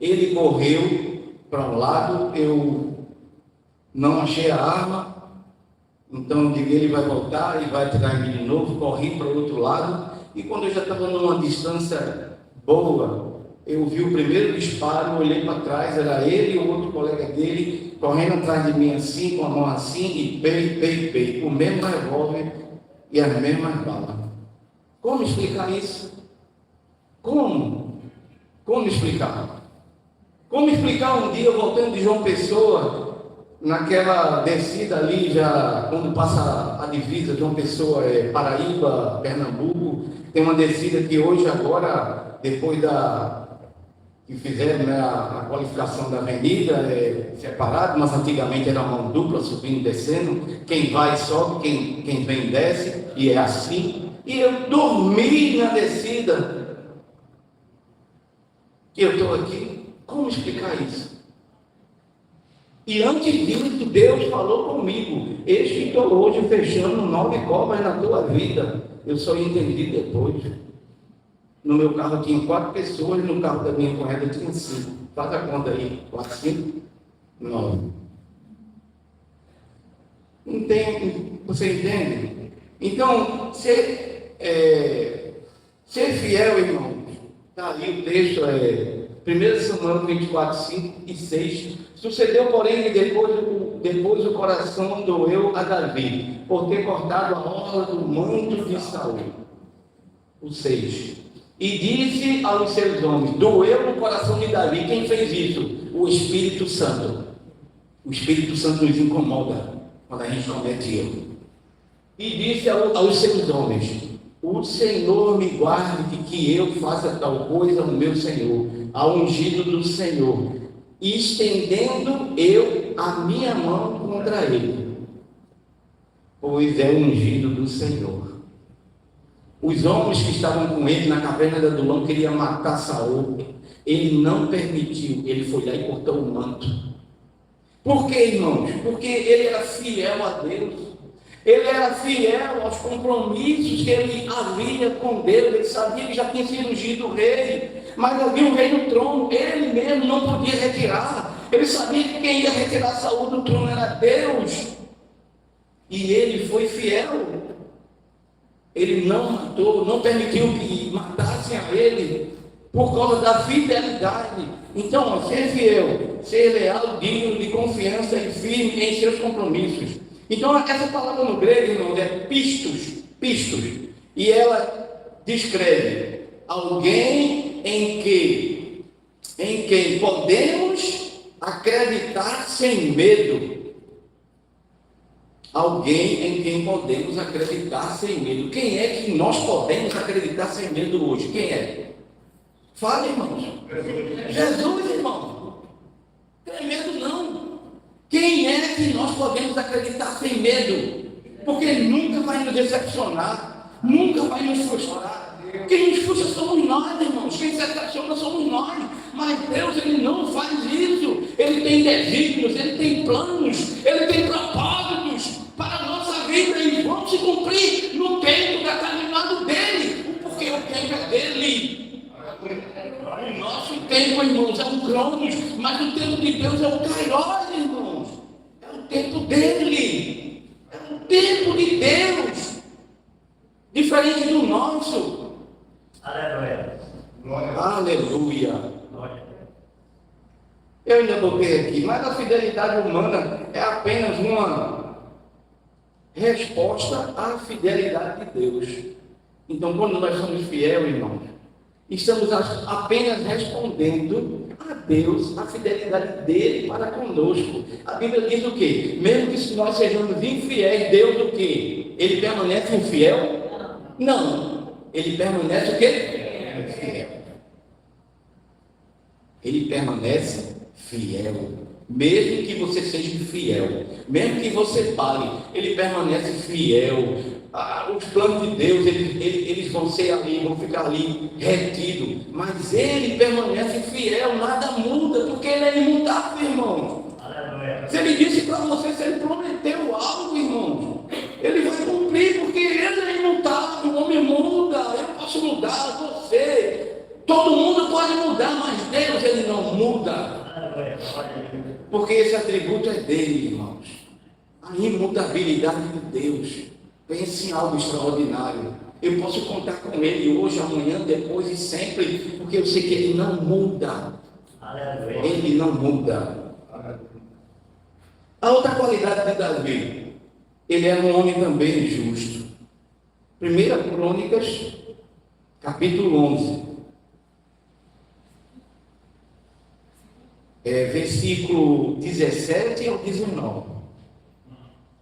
Ele correu para um lado, eu não achei a arma, então digo: ele vai voltar e vai atirar em mim de novo. Corri para o outro lado, e quando eu já estava numa distância boa, eu vi o primeiro disparo, olhei para trás, era ele e o outro colega dele correndo atrás de mim assim, com a mão assim, e pei, o mesmo revólver e as mesmas balas. Como explicar isso? Como explicar? Como explicar um dia eu voltando de João Pessoa, naquela descida ali, já quando passa a divisa, João Pessoa Paraíba, Pernambuco, tem uma descida que hoje, agora, depois que fizeram, né, a qualificação da avenida, separado, mas antigamente era mão dupla, subindo e descendo. Quem vai sobe, quem vem desce, e é assim. E eu dormi na descida. que eu estou aqui? Como explicar isso? E antes disso, Deus falou comigo: eis que estou hoje fechando 9 covas na tua vida. Eu só entendi depois. No meu carro tinha 4 pessoas, no carro da minha cunhada tinha 5. Faz a conta aí: 4, 5, 9. Você entende? Então, ser fiel, irmãos. Está ali o texto, 1 Samuel 24, 5 e 6. Sucedeu, porém, que depois o coração doeu a Davi, por ter cortado a orla do manto de Saul. O 6. E disse aos seus homens: doeu no coração de Davi. Quem fez isso? O Espírito Santo. O Espírito Santo nos incomoda quando a gente comete erro. E disse aos seus homens: o Senhor me guarde de que eu faça tal coisa no meu Senhor, ao ungido do Senhor, estendendo eu a minha mão contra ele, pois é o ungido do Senhor. Os homens que estavam com ele na caverna de Adulão queriam matar Saul. Ele não permitiu, ele foi lá e cortou o manto. Por que, irmãos? Porque ele era fiel a Deus. Ele era fiel aos compromissos que ele havia com Deus. Ele sabia que já tinha sido ungido rei, mas havia um rei no trono. Ele mesmo não podia retirar. Ele sabia que quem ia retirar Saul do trono era Deus. E ele foi fiel. Ele não matou, não permitiu que matassem a ele, por causa da fidelidade. Então, ser fiel, ser leal, digno de confiança e firme em seus compromissos. Então, essa palavra no grego, irmãos, é pistos, e ela descreve alguém em quem podemos acreditar sem medo. Alguém em quem podemos acreditar sem medo. Quem é que nós podemos acreditar sem medo hoje? Quem é? Fala, irmãos. Jesus, irmão. Não tem medo, não. Quem é que nós podemos acreditar sem medo? Porque Ele nunca vai nos decepcionar, nunca vai nos frustrar. Quem nos frustra somos nós, irmãos. Quem se decepciona somos nós. Mas Deus, Ele não faz isso. Ele tem desígnios, Ele tem planos, Ele tem propósitos para a nossa vida e vão se cumprir no tempo determinado dEle. Porque o tempo é dEle. O nosso tempo, irmãos, é o Cronos, mas o tempo de Deus é o Kairos, irmãos. É o tempo dEle. É o tempo de Deus. Diferente do nosso. Aleluia. Aleluia. Eu ainda toquei aqui, mas a fidelidade humana é apenas uma resposta à fidelidade de Deus. Então, quando nós somos fiéis, irmãos, estamos apenas respondendo a Deus, a fidelidade dele para conosco. A Bíblia diz o quê? Mesmo que nós sejamos infiéis, Deus o quê? Ele permanece infiel? Não. Ele permanece o quê? Fiel. Ele permanece fiel. Mesmo que você seja infiel, mesmo que você pare, Ele permanece fiel. Os planos de Deus, eles vão ser ali, vão ficar ali retidos, mas Ele permanece fiel, nada muda, porque Ele é imutável, irmão. Se Ele disse para você, se Ele prometeu algo, irmão, Ele vai cumprir, porque Ele é imutável. O homem muda, eu posso mudar, você, todo mundo pode mudar, mas Deus, Ele não muda. Porque esse atributo é dele, irmãos. A imutabilidade de Deus. Pense em algo extraordinário. Eu posso contar com Ele hoje, amanhã, depois e sempre, porque eu sei que Ele não muda. Ele não muda. A outra qualidade de Davi, ele era um homem também justo. 1 Crônicas, capítulo 11. Versículo 17 ao 19.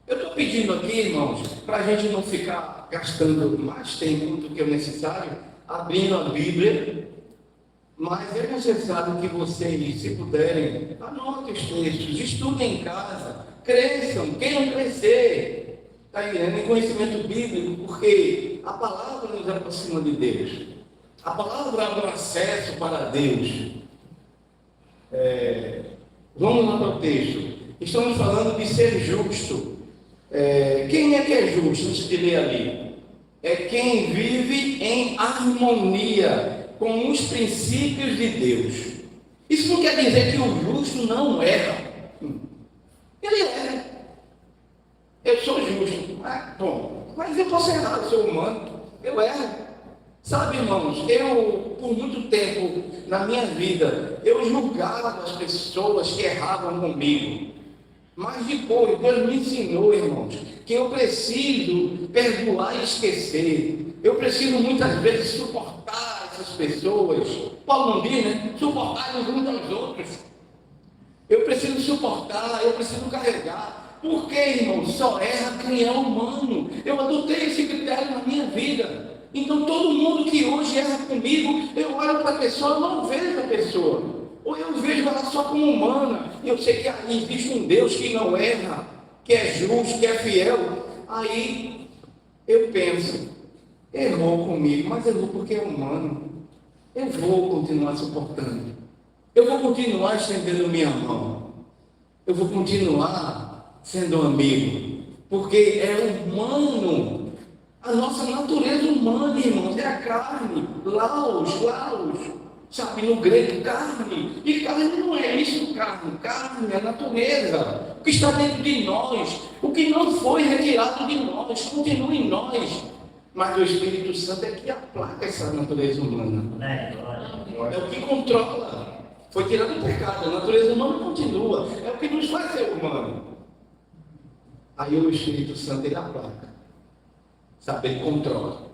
Eu estou pedindo aqui, irmãos, para a gente não ficar gastando mais tempo do que é necessário, abrindo a Bíblia, mas é necessário que vocês, se puderem, anotem os textos, estudem em casa, cresçam, queiram crescer, está entendendo? Em conhecimento bíblico, porque a palavra nos aproxima de Deus, a palavra abre acesso para Deus. Vamos lá para o texto. Estamos falando de ser justo. Quem é que é justo? Antes de ler ali. É quem vive em harmonia com os princípios de Deus. Isso não quer dizer que o justo não erra. Ele erra. Eu sou justo. Mas eu posso errar, eu sou humano. Eu erro. Sabe, irmãos, por muito tempo na minha vida, eu julgava as pessoas que erravam comigo. Mas depois, Deus me ensinou, irmãos, que eu preciso perdoar e esquecer. Eu preciso muitas vezes suportar essas pessoas. Paulo não diz, né? Suportar uns aos outros. Eu preciso suportar, eu preciso carregar. Por quê, irmãos? Só erra quem é humano. Eu adotei esse critério na minha vida. Então, todo mundo que hoje erra comigo, eu olho para a pessoa, eu não vejo a pessoa. Ou eu vejo ela só como humana. Eu sei que aí existe um Deus que não erra, que é justo, que é fiel. Aí eu penso, errou comigo, mas errou porque é humano. Eu vou continuar suportando. Eu vou continuar estendendo minha mão. Eu vou continuar sendo amigo. Porque é humano. A nossa natureza humana, irmãos, é a carne, laos, sabe, no grego, carne. E carne não é isso, carne é a natureza, o que está dentro de nós, o que não foi retirado de nós, continua em nós. Mas o Espírito Santo é que aplaca essa natureza humana, é o que controla. Foi tirado o pecado, a natureza humana continua, é o que nos faz ser humano. Aí o Espírito Santo ele aplaca. Sabe, ele controla.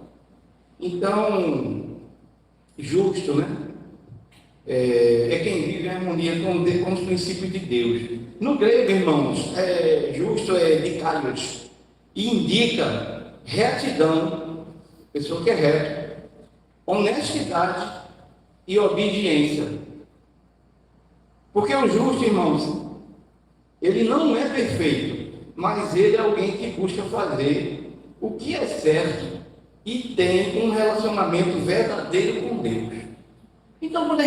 Então, justo, né? É quem vive em harmonia com os princípios de Deus. No grego, irmãos, justo é dikaios, e indica retidão, pessoa que é reta, honestidade e obediência. Porque o justo, irmãos, ele não é perfeito, mas ele é alguém que busca fazer o que é certo e tem um relacionamento verdadeiro com Deus. Então, quando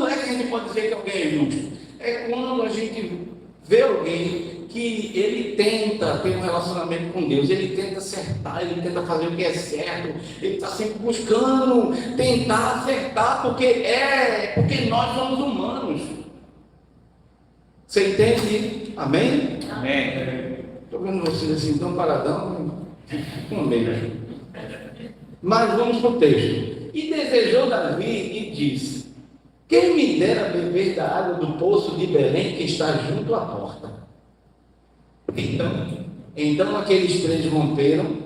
é que a gente pode dizer que alguém é justo? É quando a gente vê alguém que ele tenta ter um relacionamento com Deus, ele tenta acertar, ele tenta fazer o que é certo, ele está sempre buscando tentar acertar, porque nós somos humanos. Você entende? Amém? Amém. Estou vendo vocês assim tão paradão. Com medo. Mas vamos para o texto. E desejou Davi e disse: quem me dera beber da água do poço de Belém que está junto à porta. Então aqueles três romperam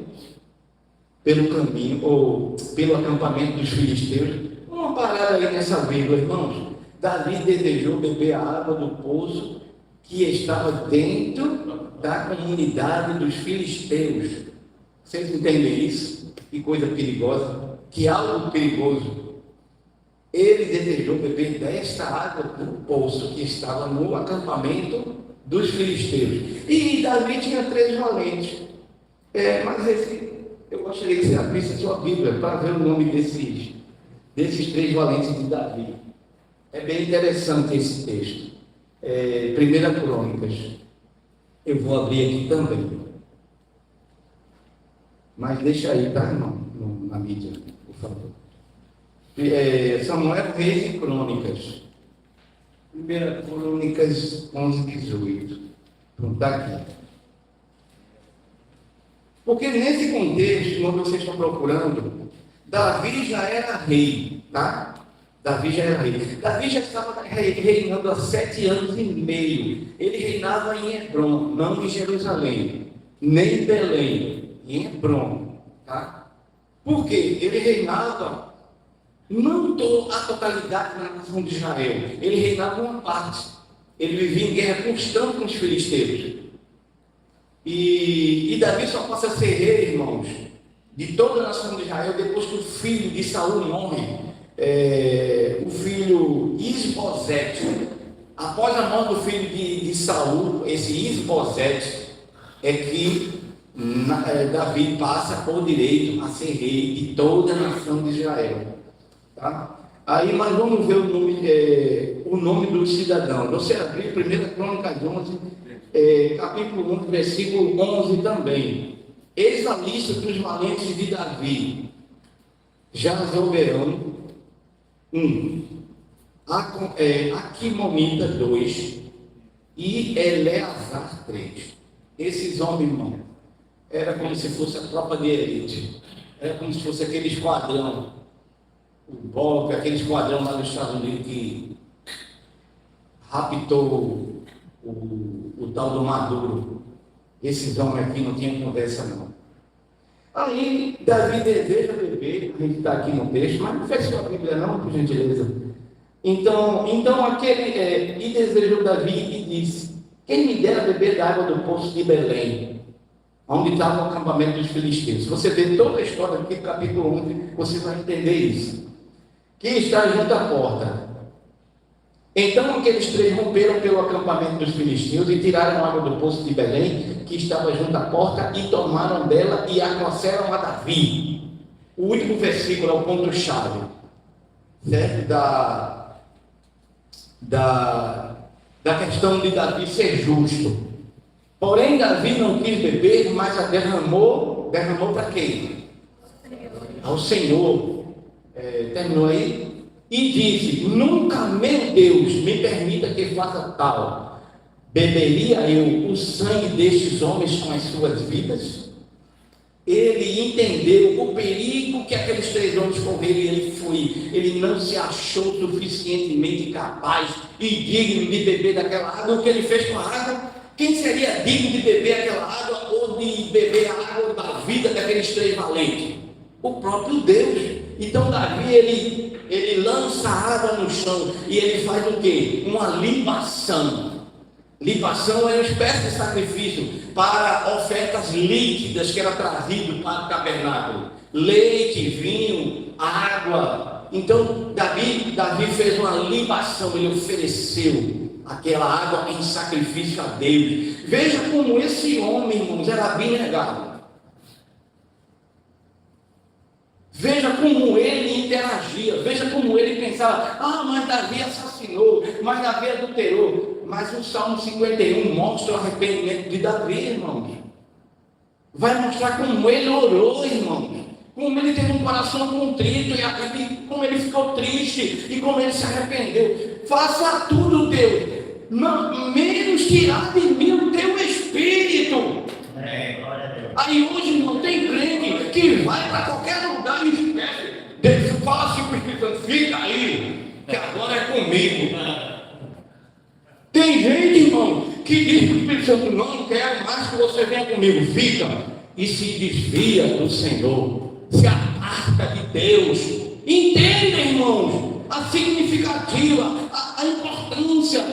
pelo caminho, ou pelo acampamento dos filisteus. Uma parada aí nessa vírgula, irmãos. Davi desejou beber a água do poço que estava dentro da comunidade dos filisteus. Vocês entendem isso? Que coisa perigosa, que algo perigoso. Ele desejou beber desta água do poço que estava no acampamento dos filisteus. E Davi tinha 3 valentes. Eu gostaria que você abrisse a sua Bíblia para ver o nome desses 3 valentes de Davi. É bem interessante esse texto. 1 Crônicas. Eu vou abrir aqui também. Mas deixa aí, tá, irmão? Na mídia, por favor. Samuel, Reis e Crônicas. 1 Crônicas 11, 18. Pronto, está aqui. Porque nesse contexto, quando vocês estão procurando, Davi já era rei, tá? Davi já era rei. Davi já estava reinando há 7 anos e meio. Ele reinava em Hebrom, não em Jerusalém, nem em Belém. Em Hebrom, tá? Porque ele reinava não a totalidade da nação de Israel, ele reinava uma parte. Ele vivia em guerra constante com os filisteus. E Davi só passa a ser rei, irmãos, de toda a nação de Israel depois que o filho de Saul morre, o filho Isbosete. Após a morte do filho de Saul, esse Isbosete é que Davi passa por direito a ser rei de toda a nação de Israel, tá? Aí, mas vamos ver o nome dos cidadãos. Você abriu 1 Crônicas 11, capítulo 1, versículo 11 também. Eis a lista dos valentes de Davi. Jazobeão, 1. Aquimonita, 2. E Eleazar, 3. Esses homens, irmão, era como se fosse a tropa de elite. Era como se fosse aquele esquadrão. O BOP, aquele esquadrão lá dos Estados Unidos que raptou o tal do Maduro. Esses homens aqui não tinham conversa, não. Aí, Davi deseja beber, a gente está aqui no texto, mas não fecha a Bíblia não, por gentileza. Então e desejou Davi e disse: quem me dera beber da água do poço de Belém, onde estava o acampamento dos filisteus. Se você ver toda a história aqui, capítulo 11, você vai entender isso. Que está junto à porta. Então aqueles três romperam pelo acampamento dos filisteus e tiraram a água do poço de Belém, que estava junto à porta, e tomaram dela e a trouxeram a Davi. O último versículo é o ponto-chave, certo? Da questão de Davi ser justo. Porém, Davi não quis beber, mas a derramou para quem? Ao Senhor. Terminou aí? E disse: nunca, meu Deus, me permita que faça tal. Beberia eu o sangue destes homens com as suas vidas? Ele entendeu o perigo que aqueles três homens correram e ele não se achou suficientemente capaz e digno de beber daquela água. O que ele fez com a água? Quem seria digno de beber aquela água ou de beber a água da vida daqueles três valentes? O próprio Deus. Então Davi, ele lança a água no chão e ele faz o quê? Uma libação. Libação é uma espécie de sacrifício para ofertas líquidas que era trazido para o tabernáculo. Leite, vinho, água. Então Davi fez uma libação, ele ofereceu aquela água em sacrifício a Deus. Veja como esse homem, irmãos, era abnegado. Veja como ele interagia, veja como ele pensava: mas Davi assassinou, mas Davi adulterou. Mas o Salmo 51 mostra o arrependimento de Davi, irmão. Vai mostrar como ele orou, irmão. Como ele teve um coração contrito, e como ele ficou triste, e como ele se arrependeu. Faça tudo, Deus, menos tirar de mim o teu espírito. Aí hoje não tem crente que vai para qualquer lugar e esquece. Deus fala assim para o Espírito Santo: fica aí, que agora é comigo. Tem gente, irmão, que diz para o Espírito Santo: não quero mais que você venha comigo, fica. E se desvia do Senhor, se aparta de Deus. Entenda, irmãos, a significativa, a importância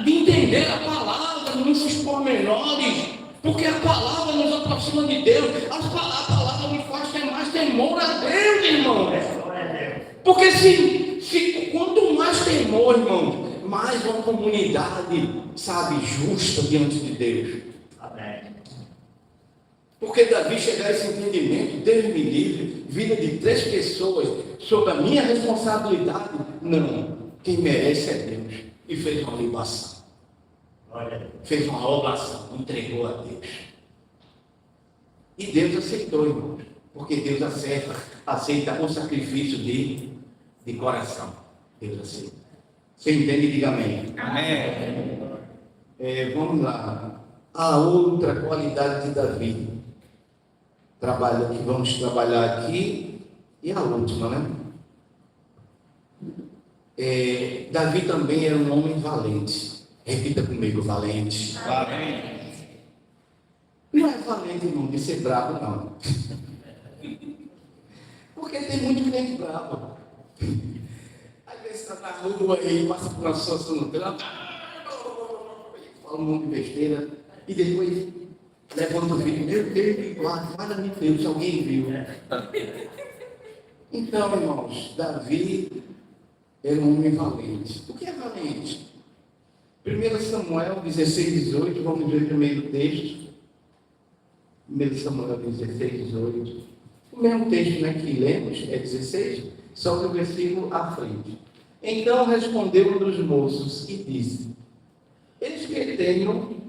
de entender a palavra nesses pormenores. Porque a palavra nos aproxima de Deus. A palavra nos faz ter mais temor a Deus, irmão. Porque quanto mais temor, irmão, mais uma comunidade, justa diante de Deus. Amém. Porque Davi chegar a esse entendimento: Deus me livre, vida de 3 pessoas sob a minha responsabilidade. Não, quem merece é Deus. E fez uma libação. Fez uma oblação, entregou a Deus. E Deus aceitou, irmãos, porque Deus aceita o sacrifício de coração. Deus aceita. Você entende? Diga amém. Amém. Vamos lá. A outra qualidade de Davi. Vamos trabalhar aqui. E a última, né? Davi também era um homem valente. Repita comigo: valente. Valente. Não é valente, irmão, de ser bravo, não. Porque tem muito crente bravo. Às vezes está na rua e passa por uma situação no trânsito, fala um monte de besteira, e depois levanta o vídeo: meu Deus, guarda-me Deus, alguém viu. Então, irmãos, Davi era um homem valente. O que é valente? 1 Samuel 16, 18, vamos ver o primeiro texto. 1 Samuel 16, 18. O mesmo texto, né, que lemos é 16, só que o versículo à frente. Então respondeu um dos moços e disse: eis que tenho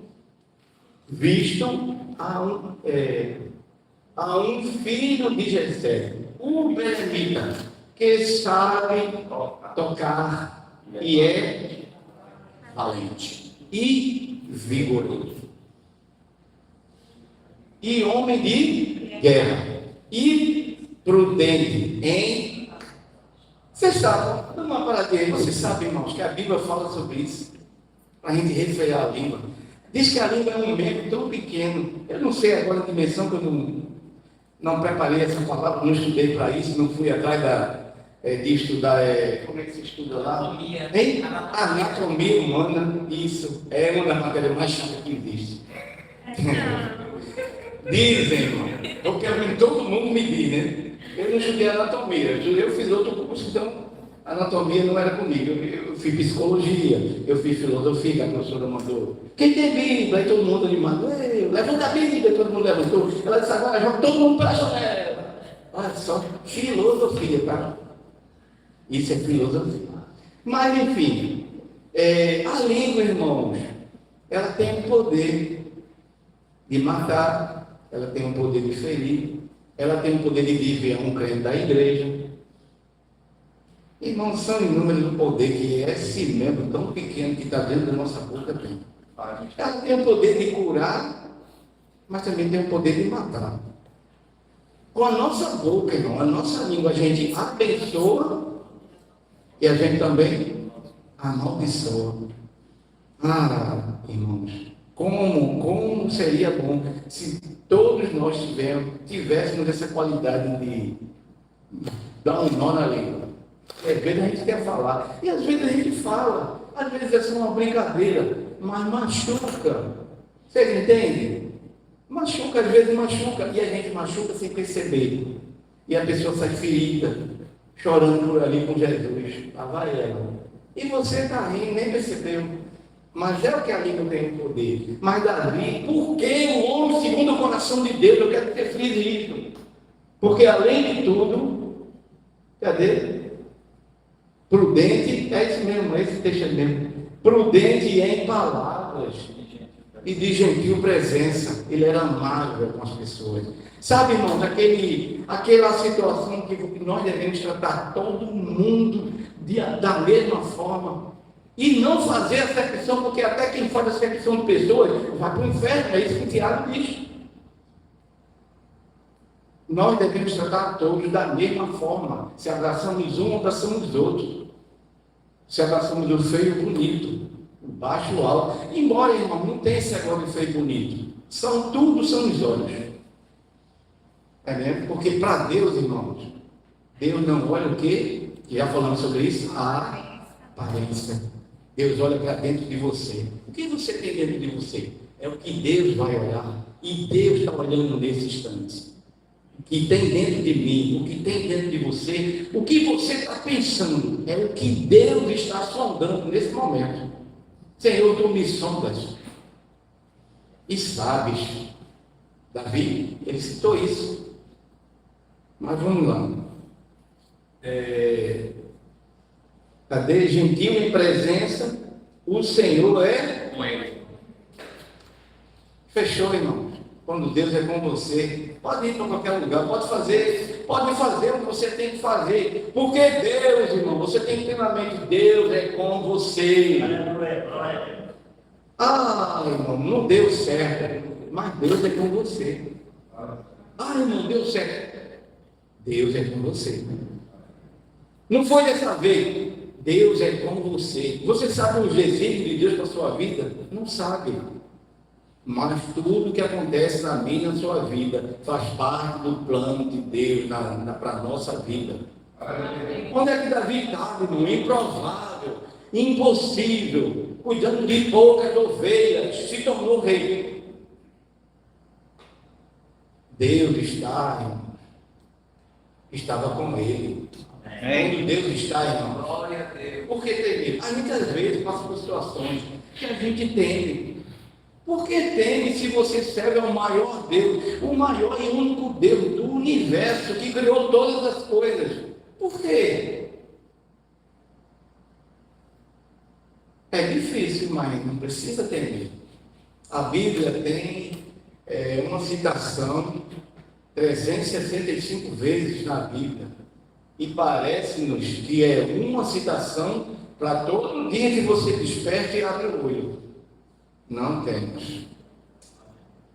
visto a um filho de Jessé, um belemita, que sabe tocar e é valente e vigoroso, e homem de guerra, e prudente em... Vocês sabem, dá uma paradinha aí, vocês sabem, irmãos, que a Bíblia fala sobre isso, para a gente refrear a língua. Diz que a língua é um membro tão pequeno, eu não sei agora a dimensão, que eu não preparei essa palavra, não estudei para isso, não fui atrás de estudar, como é que se estuda lá? Anatomia. Hein? Anatomia humana, isso, é uma das matérias mais chatas que existe. Dizem, irmão, eu quero que todo mundo me diz, né? Eu não estudei anatomia, eu fiz outro curso, então anatomia não era comigo. Eu fiz psicologia, eu fiz filosofia, que a professora mandou. Quem tem Bíblia? Aí todo mundo animado, levanta a Bíblia, todo mundo levantou. Ela disse: agora joga todo mundo para a janela. Olha só, filosofia, tá? Isso é filosofia. Mas enfim, a língua, irmãos, ela tem o poder de matar, ela tem o poder de ferir, ela tem o poder de desviar um crente da igreja. Irmãos, são inúmeros o poder que esse membro tão pequeno que está dentro da nossa boca tem. Ela tem o poder de curar, mas também tem o poder de matar. Com a nossa boca, irmão, a nossa língua, a gente abençoa e a gente também amaldiçoa. Ah, irmãos, como seria bom se todos nós tivéssemos essa qualidade de dar um nó na língua. Às vezes a gente quer falar, e às vezes a gente fala, às vezes é só uma brincadeira, mas machuca. Vocês entendem? Machuca, às vezes machuca, e a gente machuca sem perceber. E a pessoa sai ferida, chorando por ali com Jesus. Lá vai ela. E você está rindo, nem percebeu. Mas é o que a língua tem o poder. Mas Davi, porque o homem segundo o coração de Deus, eu quero que você frise isso. Porque além de tudo, cadê? Prudente, é isso mesmo, esse texto mesmo. Prudente em palavras e de gentil presença. Ele era amável com as pessoas. Sabe, irmãos, aquela situação que nós devemos tratar todo mundo da mesma forma. E não fazer acepção, porque até quem faz acepção de pessoas vai para o inferno. É isso que o Tiago diz. Nós devemos tratar todos da mesma forma. Se abraçamos um, abraçamos outro. Se abraçamos o feio e o bonito, o baixo e o alto. Embora, irmão, não tem esse negócio de feio e bonito. Tudo são os olhos. É mesmo? Porque para Deus, irmãos, Deus não olha o quê? Já falamos sobre isso? A aparência. Deus olha para dentro de você. O que você tem dentro de você? É o que Deus vai olhar. E Deus está olhando nesse instante. O que tem dentro de mim, o que tem dentro de você, o que você está pensando, é o que Deus está sondando nesse momento. Senhor, tu me sondas e sabes. Davi, ele citou isso. Mas vamos lá. Cadê? Gentil em presença, o Senhor é com ele. Fechou, irmão. Quando Deus é com você, pode ir para qualquer lugar, pode fazer o que você tem que fazer, porque Deus, irmão, você tem plenamente, Deus é com você. Ah, irmão, não deu certo, mas Deus é com você. Ah, irmão, deu certo, Deus é com você. Não foi dessa vez, Deus é com você. Você sabe os desígnios de Deus para a sua vida? Não sabe. Mas tudo que acontece na minha e na sua vida faz parte do plano de Deus para a nossa vida. Onde é que Davi estava, irmão? Improvável, impossível, cuidando de poucas ovelhas, se tornou rei. Deus estava com ele. Onde Deus está, irmão? Glória a Deus. Por que teme? Muitas vezes passa por situações que a gente teme. Por que teme se você serve ao maior Deus, o maior e único Deus do universo que criou todas as coisas? Por quê? É difícil, mas não precisa ter medo. A Bíblia tem uma citação 365 vezes na Bíblia. E parece-nos que é uma citação para todo dia que você desperte e abre o olho. Não temos.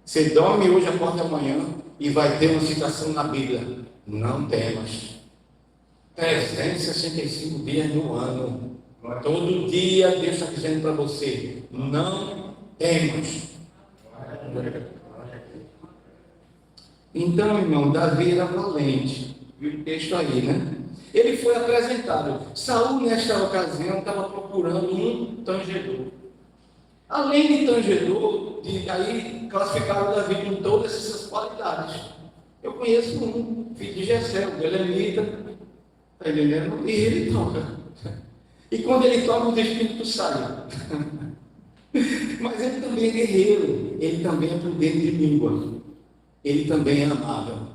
Você dorme hoje, acorda amanhã e vai ter uma citação na Bíblia. Não temos. 365 dias no ano. Todo dia Deus está dizendo para você: não temos. Então, irmão, Davi era valente. Viu o texto aí, né? Ele foi apresentado. Saul, nesta ocasião, estava procurando um tangedor. Além de tangedor, aí classificaram Davi com todas essas qualidades. Eu conheço um, filho de Jessé, o belemita, está entendendo? E ele toca. E quando ele toca, os espíritos saem. Mas ele também é guerreiro, ele também é prudente de língua, ele também é amável.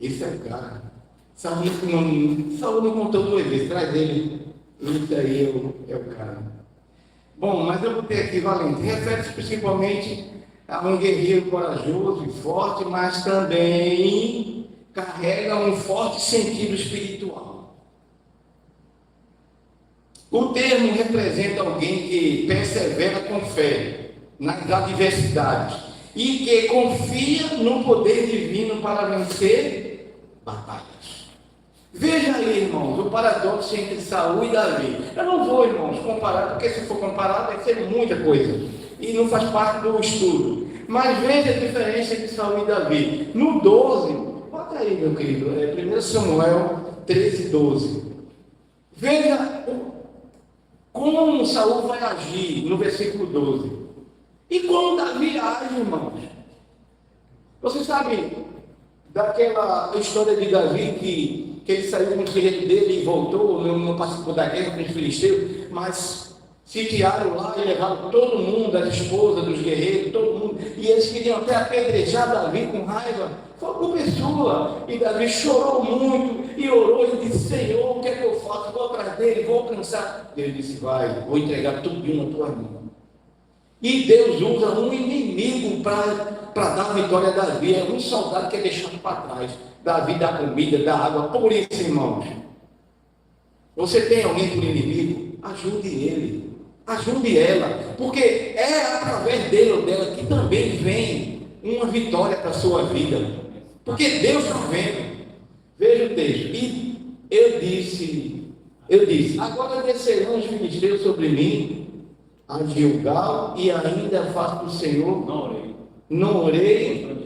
Esse é o cara. Saul não contou duas vezes, traz ele. Isso aí é o cara. Bom, mas eu vou ter aqui valente. Refere-se principalmente a um guerreiro corajoso e forte, mas também carrega um forte sentido espiritual. O termo representa alguém que persevera com fé nas adversidades e que confia no poder divino para vencer batalhas. Veja aí, irmãos, o paradoxo entre Saul e Davi. Eu não vou, irmãos, comparar, porque se for comparar vai ser muita coisa e não faz parte do estudo. Mas veja a diferença entre Saul e Davi. No 12, bota aí, meu querido, 1 Samuel 13, 12. Veja como Saul vai agir no versículo 12. E como Davi age, irmãos. Você sabe daquela história de Davi que ele saiu com o guerreiro dele e voltou, não participou da guerra com os filisteus, mas sitiaram lá e levaram todo mundo, as esposas dos guerreiros, todo mundo, e eles queriam até apedrejar Davi com raiva. Foi culpa sua. E Davi chorou muito e orou e disse: Senhor, o que é que eu faço? Vou atrás dele, vou alcançar. Deus disse: vai, vou entregar tudo na tua mão. E Deus usa um inimigo para dar vitória a Davi. É um soldado que é deixado para trás. Davi dá comida, dá água. Por isso, irmãos, você tem alguém por inimigo? Ajude ele, ajude ela, porque é através dele ou dela que também vem uma vitória para a sua vida, porque Deus está vendo. Veja o texto. E eu disse, agora descerão os filisteus sobre mim a Gilgal, e ainda faço do Senhor, não orei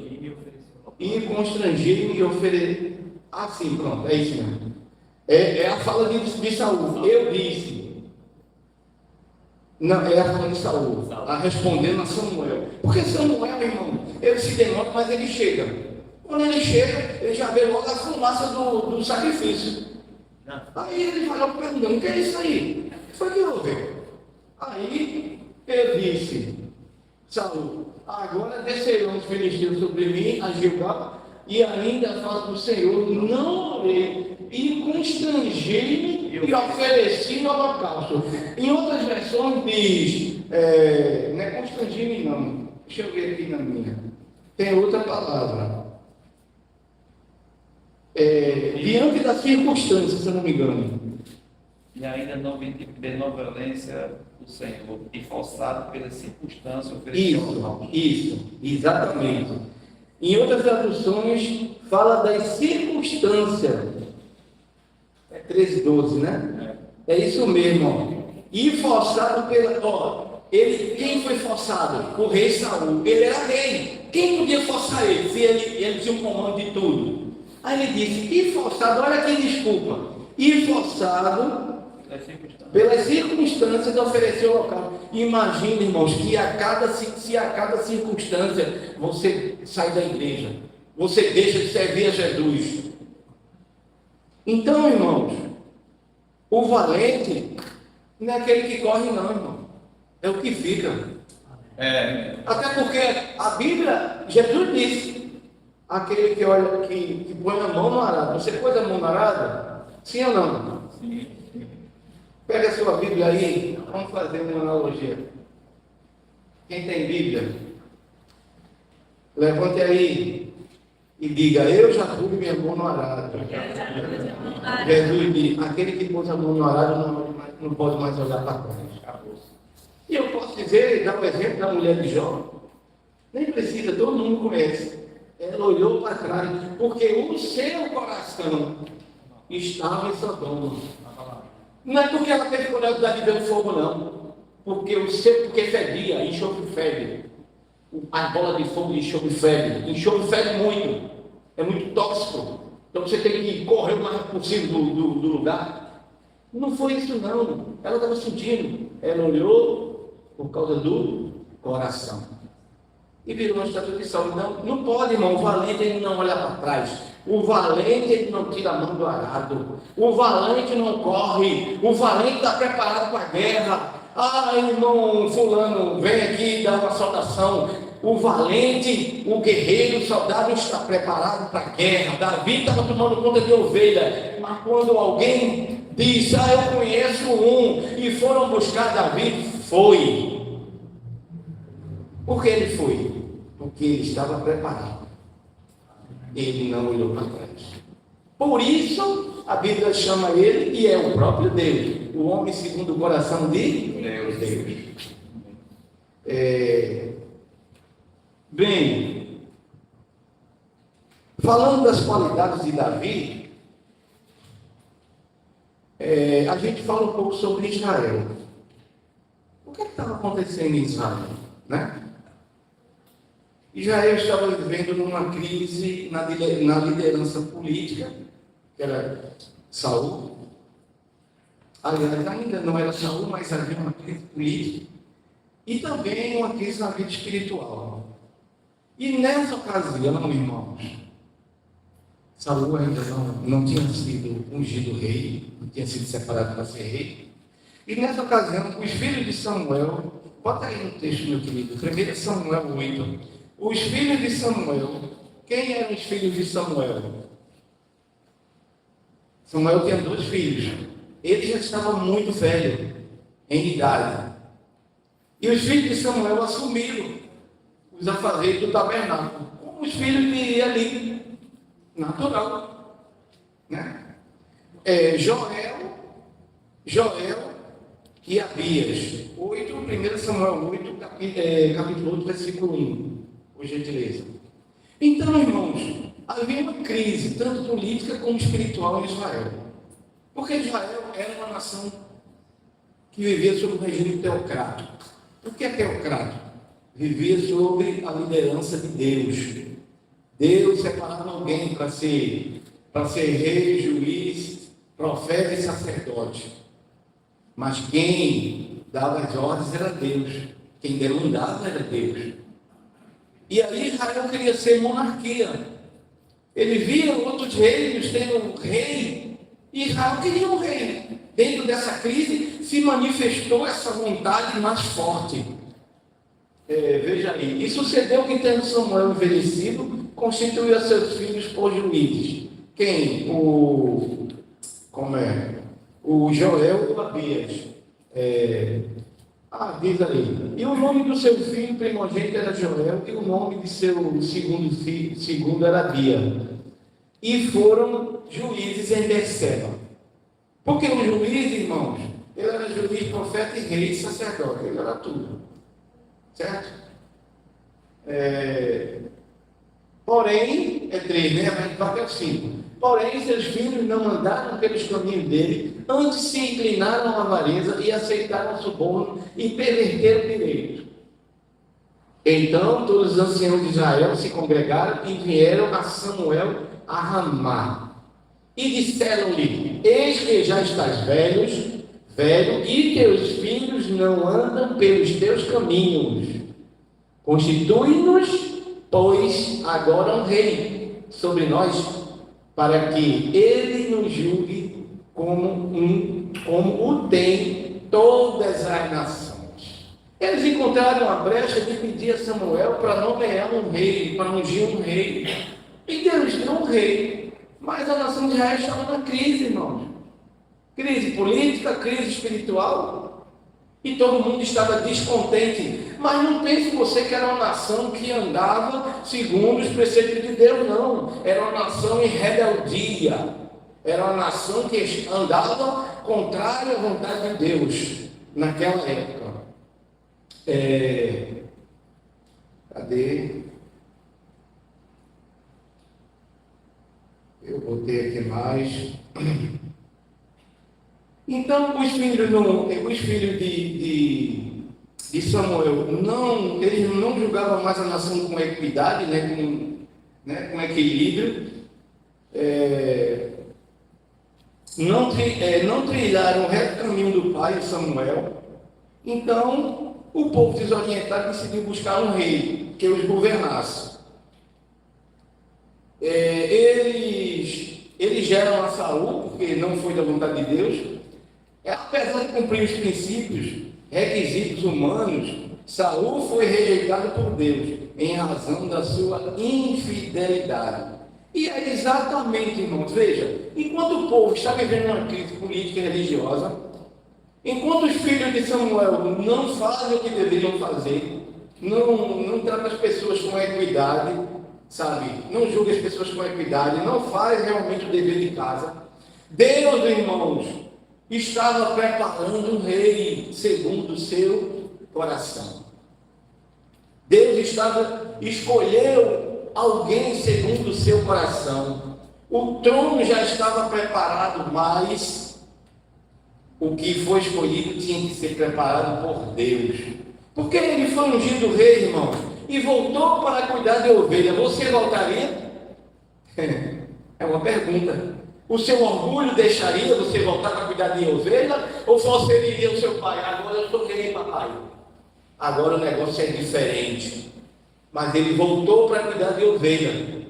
e constrangi-me e ofereci. Assim, pronto, é isso mesmo. É a fala de Saul. Eu disse. Não, é a fala de Saul, respondendo a Samuel. Porque Samuel, irmão, ele se demora, mas ele chega. Quando ele chega, ele já vê logo a fumaça do sacrifício. Aí ele vai logo perguntando: o que é isso aí? O que foi que houve? Aí eu disse: Saul, agora descerão os filisteus sobre mim a Gilgal, e ainda faço do Senhor, não orei, e constrangi-me e ofereci no holocausto. Em outras versões diz, não é constrangi-me não, deixa eu ver aqui na minha, tem outra palavra, diante das circunstâncias, se eu não me engano. E ainda não vi de benevolência do Senhor, e forçado pelas circunstâncias oferecidas. Isso, exatamente. Em outras traduções, fala das circunstâncias. 13, 12, né? É isso mesmo, ó. E forçado pela. Quem foi forçado? O rei Saul. Ele era rei. Quem podia forçar ele? Se ele tinha um comando de tudo. Aí ele disse: e forçado, olha que desculpa. E forçado pelas circunstâncias ofereceu o local. Imagina, irmãos, que se a cada circunstância você sai da igreja, você deixa de servir a Jesus. Então, irmãos, o valente não é aquele que corre, não, irmão. É o que fica. Até porque a Bíblia, Jesus disse: aquele que olha, que põe a mão no arado. Você pôs a mão no arado? Sim ou não? Sim. Pega a sua Bíblia aí, vamos fazer uma analogia. Quem tem Bíblia, levante aí e diga: eu já pus minha mão no arado. Jesus diz: aquele que pôs a mão no arado não pode mais olhar para trás. E eu posso dizer, dar o exemplo da mulher de Jó. Nem precisa, todo mundo conhece. Ela olhou para trás, porque o seu coração estava em Sodoma. Não é porque ela teve curiosidade de ver o fogo, não. Porque fedia, enxofre fede. A bola de fogo de enxofre fede. Enxofre fede muito. É muito tóxico. Então você tem que correr o mais possível do lugar. Não foi isso, não. Ela estava sentindo. Ela olhou por causa do coração. E virou uma estátua de sal. Não pode, irmão. O valente ele não olha para trás. O valente ele não tira a mão do arado. O valente não corre. O valente está preparado para a guerra. Ah, irmão fulano, vem aqui dar uma saudação. O valente, o guerreiro, o soldado está preparado para a guerra. Davi estava tomando conta de ovelha. Mas quando alguém diz: eu conheço um, e foram buscar Davi, foi. Por que ele foi? Porque ele estava preparado. Ele não olhou para trás. Por isso, a Bíblia chama ele, e é o próprio Deus, o homem segundo o coração de Deus. Bem, falando das qualidades de Davi, a gente fala um pouco sobre Israel. O que estava acontecendo em Israel, né? Israel estava vivendo numa crise na liderança política, que era Saul. Aliás, ainda não era Saul, mas havia uma crise política. E também uma crise na vida espiritual. E nessa ocasião, irmãos, Saul ainda não tinha sido ungido rei, não tinha sido separado para ser rei. E nessa ocasião, os filhos de Samuel, bota aí no texto, meu querido, 1 Samuel 8. Os filhos de Samuel, quem eram os filhos de Samuel? Samuel tinha 2 filhos. Ele já estava muito velho, em idade. E os filhos de Samuel assumiram os afazeres do tabernáculo, como os filhos de Eli, natural. Né? Joel e Abias. 1 Samuel 8, capítulo 8, versículo 1. Por gentileza. Então, irmãos, havia uma crise, tanto política como espiritual em Israel. Porque Israel era uma nação que vivia sob o regime teocrático. O que é teocrático? Vivia sob a liderança de Deus. Deus separava alguém para ser rei, juiz, profeta e sacerdote. Mas quem dava as ordens era Deus. Quem demandava era Deus. E aí Israel queria ser monarquia. Ele via outros reinos tendo um rei, e Israel queria um rei. Dentro dessa crise se manifestou essa vontade mais forte. Veja aí, e sucedeu que, tendo Samuel envelhecido, constituiu a seus filhos por juízes. Quem? O Joel e o Abias. Diz aí. E o nome do seu filho primogênito era Joel, e o nome de seu segundo era Abia. E foram juízes em Berseba. Porque o juiz, irmãos, ele era juiz, profeta e rei e sacerdote. Ele era tudo. Certo? Porém, 3, né? Mas vai 5. Porém, seus filhos não andaram pelos caminhos dele, antes se inclinaram à avareza e aceitaram o suborno e perverteram o direito. Então, todos os anciãos de Israel se congregaram e vieram a Samuel a Ramá. E disseram-lhe: eis que já estás velho, e teus filhos não andam pelos teus caminhos. Constitui-nos, pois, agora um rei sobre nós, para que ele nos julgue como o tem todas as nações. Eles encontraram a brecha de pedir a Samuel para nomear um rei, para ungir um rei. E Deus deu um rei. Mas a nação de Israel estava na crise, irmãos. Crise política, crise espiritual. E todo mundo estava descontente. Mas não pense você que era uma nação que andava segundo os preceitos de Deus, não. Era uma nação em rebeldia. Era uma nação que andava contrária à vontade de Deus naquela época. Cadê? Eu botei aqui mais. Então, os filhos de Samuel, eles não julgavam mais a nação com equidade, com equilíbrio. Não trilharam o reto caminho do pai Samuel. Então, o povo desorientado decidiu buscar um rei que os governasse. Eles geram a Saul, porque não foi da vontade de Deus. Apesar de cumprir os princípios, requisitos humanos, Saul foi rejeitado por Deus em razão da sua infidelidade. E é exatamente, irmãos, veja, enquanto o povo está vivendo uma crise política e religiosa, enquanto os filhos de Samuel não fazem o que deveriam fazer, não tratam as pessoas com equidade, sabe? Não julga as pessoas com equidade, não faz realmente o dever de casa. Deus, irmãos, estava preparando um rei segundo o seu coração. Deus escolheu alguém segundo o seu coração. O trono já estava preparado, mas o que foi escolhido tinha que ser preparado por Deus. Porque ele foi ungido rei, irmão, e voltou para cuidar de ovelha. Você voltaria? É uma pergunta. O seu orgulho deixaria você voltar para cuidar de ovelha? Ou você diria ao seu pai: agora eu sou rei, papai, agora o negócio é diferente? Mas ele voltou para cuidar de ovelha.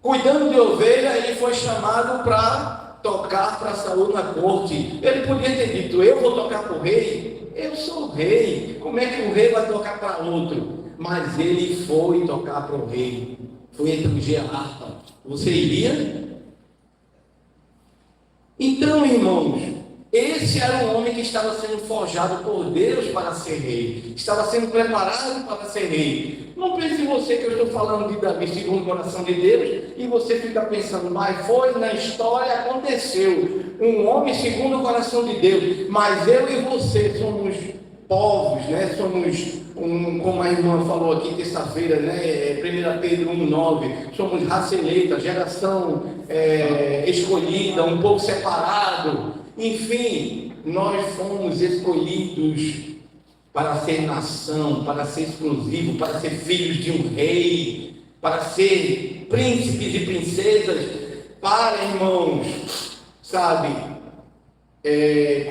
Cuidando de ovelha, ele foi chamado para tocar para Saul na corte. Ele podia ter dito: eu vou tocar para o rei? Eu sou o rei. Como é que o rei vai tocar para outro? Mas ele foi tocar para o rei. Foi ungir a harpa. Você iria? Então, irmãos, esse era um homem que estava sendo forjado por Deus para ser rei. Estava sendo preparado para ser rei. Não pense você que eu estou falando de Davi segundo o coração de Deus e você fica pensando: mas foi na história, aconteceu. Um homem segundo o coração de Deus. Mas eu e você somos povos, né? Somos, como a irmã falou aqui terça-feira, né? 1 Pedro 1,9, somos raça eleita, geração escolhida, um povo separado. Enfim, nós fomos escolhidos para ser nação, para ser exclusivo, para ser filhos de um rei, para ser príncipes e princesas, para, irmãos, sabe,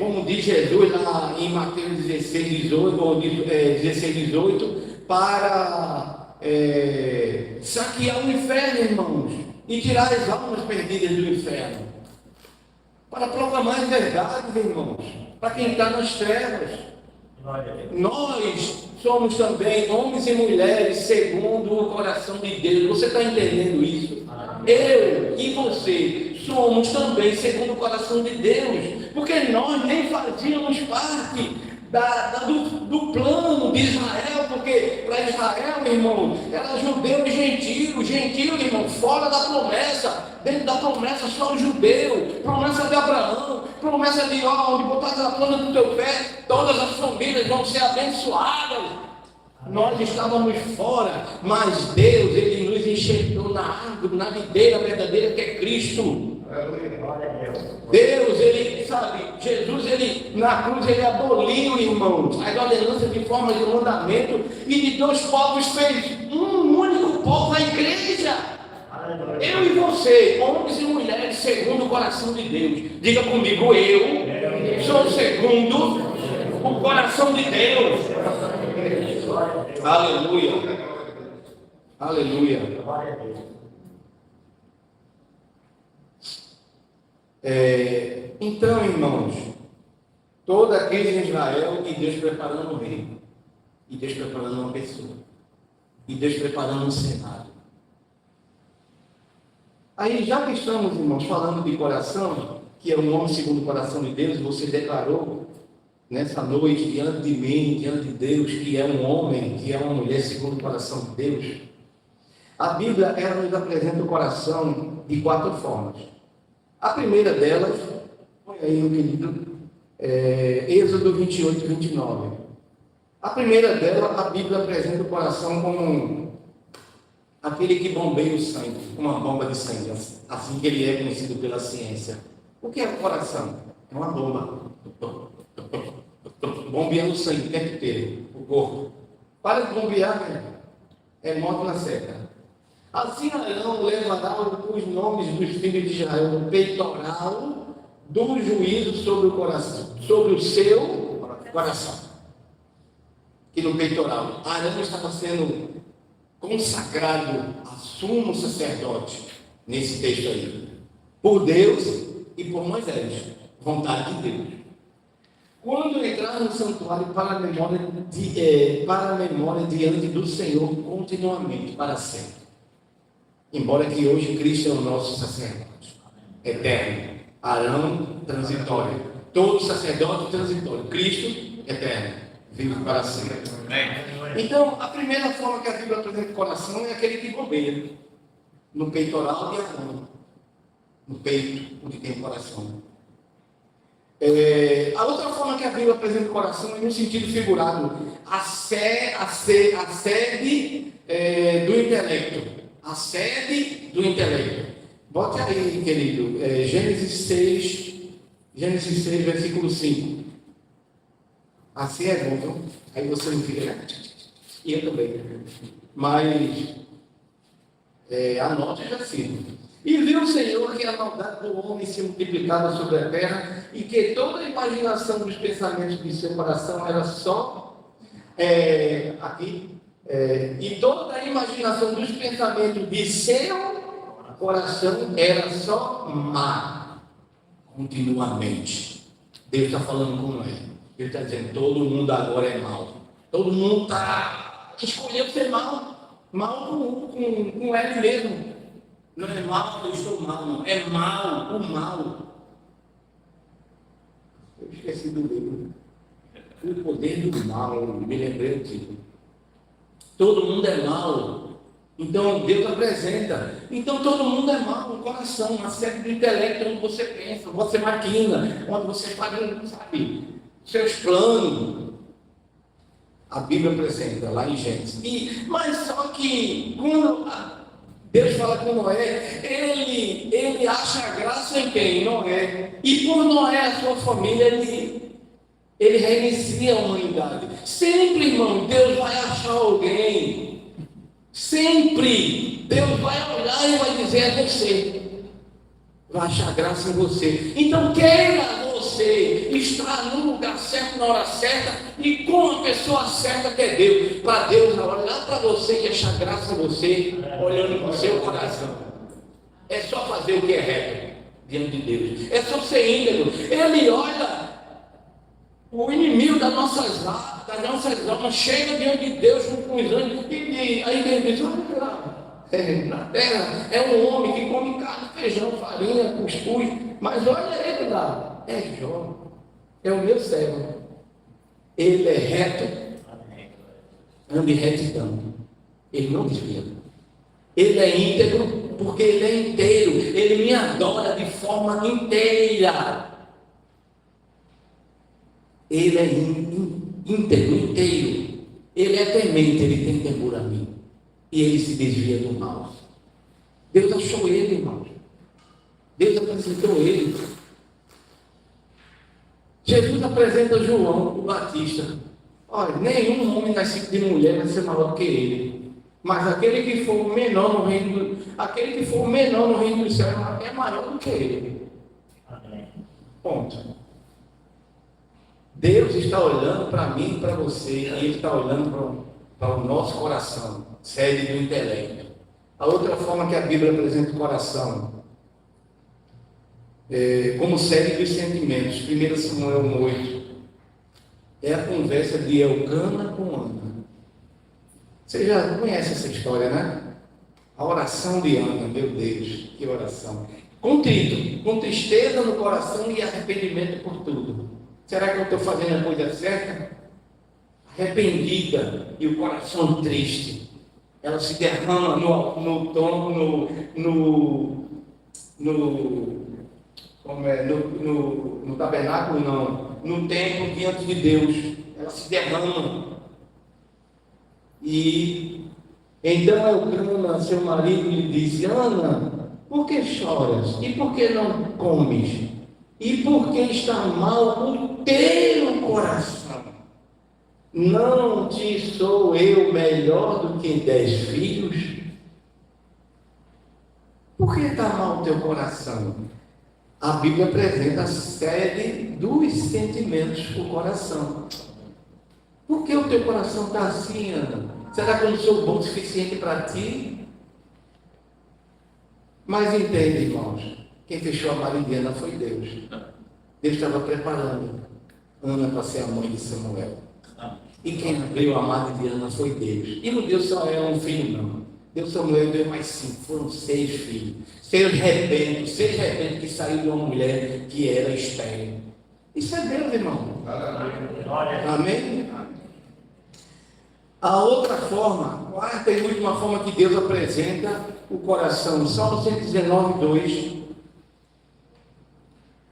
como diz Jesus lá em Mateus 16, 18, para saquear o inferno, irmãos, e tirar as almas perdidas do inferno, para proclamar as verdades, irmãos, para quem está nas trevas. Nós somos também homens e mulheres segundo o coração de Deus. Você está entendendo isso? Eu e você somos também segundo o coração de Deus, porque nós nem fazíamos parte do plano de Israel, porque para Israel, irmão, era judeu e gentio, irmão, fora da promessa. Dentro da promessa só o judeu, promessa de Abraão, promessa de onde botares a planta do teu pé, todas as famílias vão ser abençoadas. Nós estávamos fora, mas Deus, ele nos enxertou na árvore, na videira verdadeira que é Cristo. Deus, ele, sabe, Jesus, ele, na cruz, ele aboliu, irmãos, as ordenanças de forma de mandamento, e de dois povos fez um único povo, a igreja. Eu e você, homens e mulheres, segundo o coração de Deus. Diga comigo: eu sou segundo o coração de Deus. Aleluia. Aleluia. Então, irmãos, toda a crise em Israel, e Deus preparando um rei, e Deus preparando uma pessoa, e Deus preparando um cenário. Aí, já que estamos, irmãos, falando de coração, que é um homem segundo o coração de Deus, você declarou nessa noite, diante de mim, diante de Deus, que é um homem, que é uma mulher segundo o coração de Deus. A Bíblia, ela nos apresenta o coração de 4 formas. A primeira delas, põe aí, meu querido, Êxodo 28 e 29. A primeira dela, a Bíblia apresenta o coração como aquele que bombeia o sangue, uma bomba de sangue, assim que ele é conhecido pela ciência. O que é o coração? É uma bomba. Bombeando o sangue o tempo inteiro, o corpo. Para de bombear, é morte na seca. Assim Arão levará os nomes dos filhos de Israel no peitoral do juízo sobre o coração, sobre o seu coração. Que no peitoral, Arão estava sendo consagrado a sumo sacerdote, nesse texto aí, por Deus e por Moisés, vontade de Deus. Quando entrar no santuário para a memória diante do Senhor continuamente, para sempre. Embora que hoje Cristo é o nosso sacerdote eterno, Arão transitório, todo sacerdote transitório, Cristo eterno, vive para sempre. Então, a primeira forma que a Bíblia apresenta o coração é aquele que bombeia no peitoral de Arão, no peito onde tem o coração. A outra forma que a Bíblia apresenta o coração é no sentido figurado, a sede do intelecto. A sede do intelecto. Bote aí, querido, Gênesis 6, versículo 5. Assim é bom, então. Aí você não fica, e eu também. Mas, anote assim. E viu o Senhor que a maldade do homem se multiplicava sobre a terra e que toda a imaginação dos pensamentos de seu coração era só, e toda a imaginação dos pensamentos de seu coração era só má, continuamente. Deus está falando com Noé. Ele está dizendo, todo mundo agora é mau. Todo mundo escolheu ser mau. Mal com ele mesmo. Não é mal, eu estou mal, não. É mal, o mal. Eu esqueci do livro. O poder do mal, me lembrei do título. Todo mundo é mal. Então Deus apresenta. Então todo mundo é mal, o coração, a sede do intelecto, onde você pensa, você maquina, onde você faz, sabe, seus planos. A Bíblia apresenta lá em Gênesis. Mas só que quando Deus fala com Noé, ele acha graça em quem? Noé. E por Noé, a sua família, ele reinicia a humanidade. Sempre, irmão, Deus vai achar alguém. Sempre. Deus vai olhar e vai dizer a você. Vai achar graça em você. Então, queira você estar no lugar certo, na hora certa e com a pessoa certa que é Deus. Para Deus olhar para você e achar graça em você, olhando para o seu coração. É só fazer o que é reto diante de Deus. É só ser íntegro. Ele olha o inimigo das nossas almas, chega diante de Deus com os anjos e aí ele diz, olha lá. Na terra é um homem que come carne, feijão, farinha, cuscuz, mas olha ele lá, é Jó, é o meu servo, ele é reto, anda em retidão, ele não desvia, ele é íntegro, porque ele é inteiro, ele me adora de forma inteira, ele é íntegro, inteiro, ele é temente, ele tem temor a mim. E ele se desvia do mal. Deus achou ele, irmão. Deus apresentou ele. Jesus apresenta João, o Batista. Olha, nenhum homem nascido de mulher vai ser maior do que ele. Mas aquele que for menor no reino dos céus é maior do que ele. Amém. Ponto. Deus está olhando para mim e para você, e Ele está olhando para o nosso coração, sede do intelecto. A outra forma que a Bíblia apresenta o coração, como sede dos sentimentos, 1 Samuel 8, é a conversa de Elcana com Ana. Você já conhece essa história, né? A oração de Ana, meu Deus, que oração. contrito, com tristeza no coração e arrependimento por tudo. Será que eu estou fazendo a coisa certa? Arrependida e o coração triste, ela se derrama no tabernáculo, não, no templo diante de Deus, ela se derrama. E então Elcana, seu marido, lhe disse: Ana, por que choras? E por que não comes? E por que está mal o teu coração? Não te sou eu melhor do que 10 filhos? Por que está mal o teu coração? A Bíblia apresenta a sede dos sentimentos do coração. Por que o teu coração está assim, Ana? Será que eu não sou bom o suficiente para ti? Mas entende, irmãos, quem fechou a barriga de Ana foi Deus. Deus estava preparando Ana para ser a mãe de Samuel. E quem abriu a madre de Ana foi Deus. E não deu só ela um filho, não. Deu Samuel, deu mais 5, foram 6 filhos. 6 rebentos que saíram de uma mulher que era estéril. Isso é Deus, irmão. Amém? A outra forma, quarta e última forma que Deus apresenta o coração, Salmo 119, 2.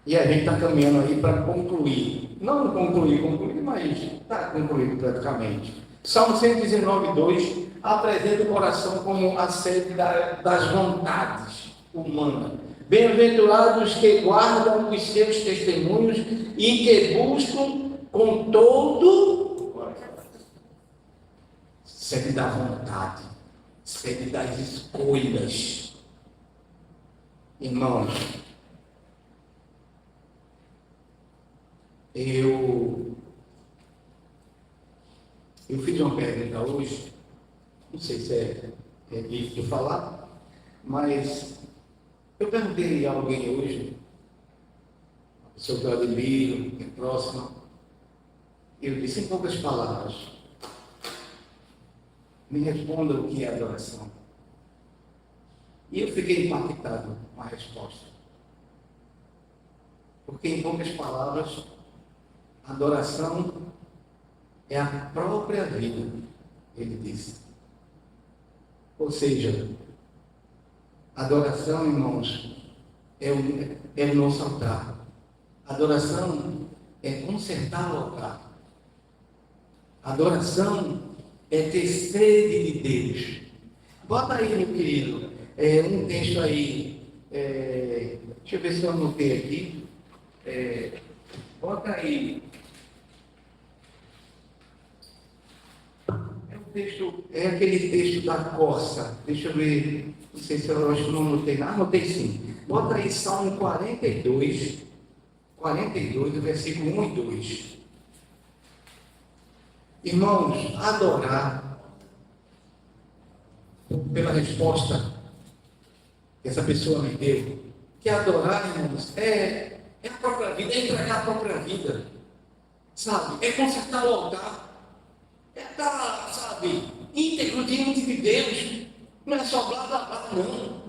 E a gente está caminhando aí para concluir. Não concluir, mas está concluído praticamente. Salmo 119, 2 apresenta o coração como a sede das vontades humanas. Bem-aventurados que guardam os seus testemunhos e que buscam com todo sede da vontade, sede das escolhas. Irmãos, eu fiz uma pergunta hoje, não sei se é lícito falar, mas eu perguntei a alguém hoje, uma pessoa que eu admiro, que é próxima, eu disse em poucas palavras: me responda o que é adoração. E eu fiquei impactado com a resposta. Porque em poucas palavras, adoração é a própria vida, ele disse. Ou seja, adoração, irmãos, é o nosso altar. Adoração é consertar o altar. Adoração é ter sede de Deus. Bota aí, meu querido, um texto aí, deixa eu ver se eu anotei aqui. Bota aí. É aquele texto da coça. Deixa eu ver. Não sei se eu acho que não anotei nada. Anotei sim. Bota aí Salmo 42, do versículo 1 e 2. Irmãos, adorar, pela resposta que essa pessoa me deu, que adorar, irmãos, é a própria vida, é entregar a própria vida, sabe? É consertar o altar. É estar, sabe, íntegro diante de Deus. Não é só blá blá blá, não.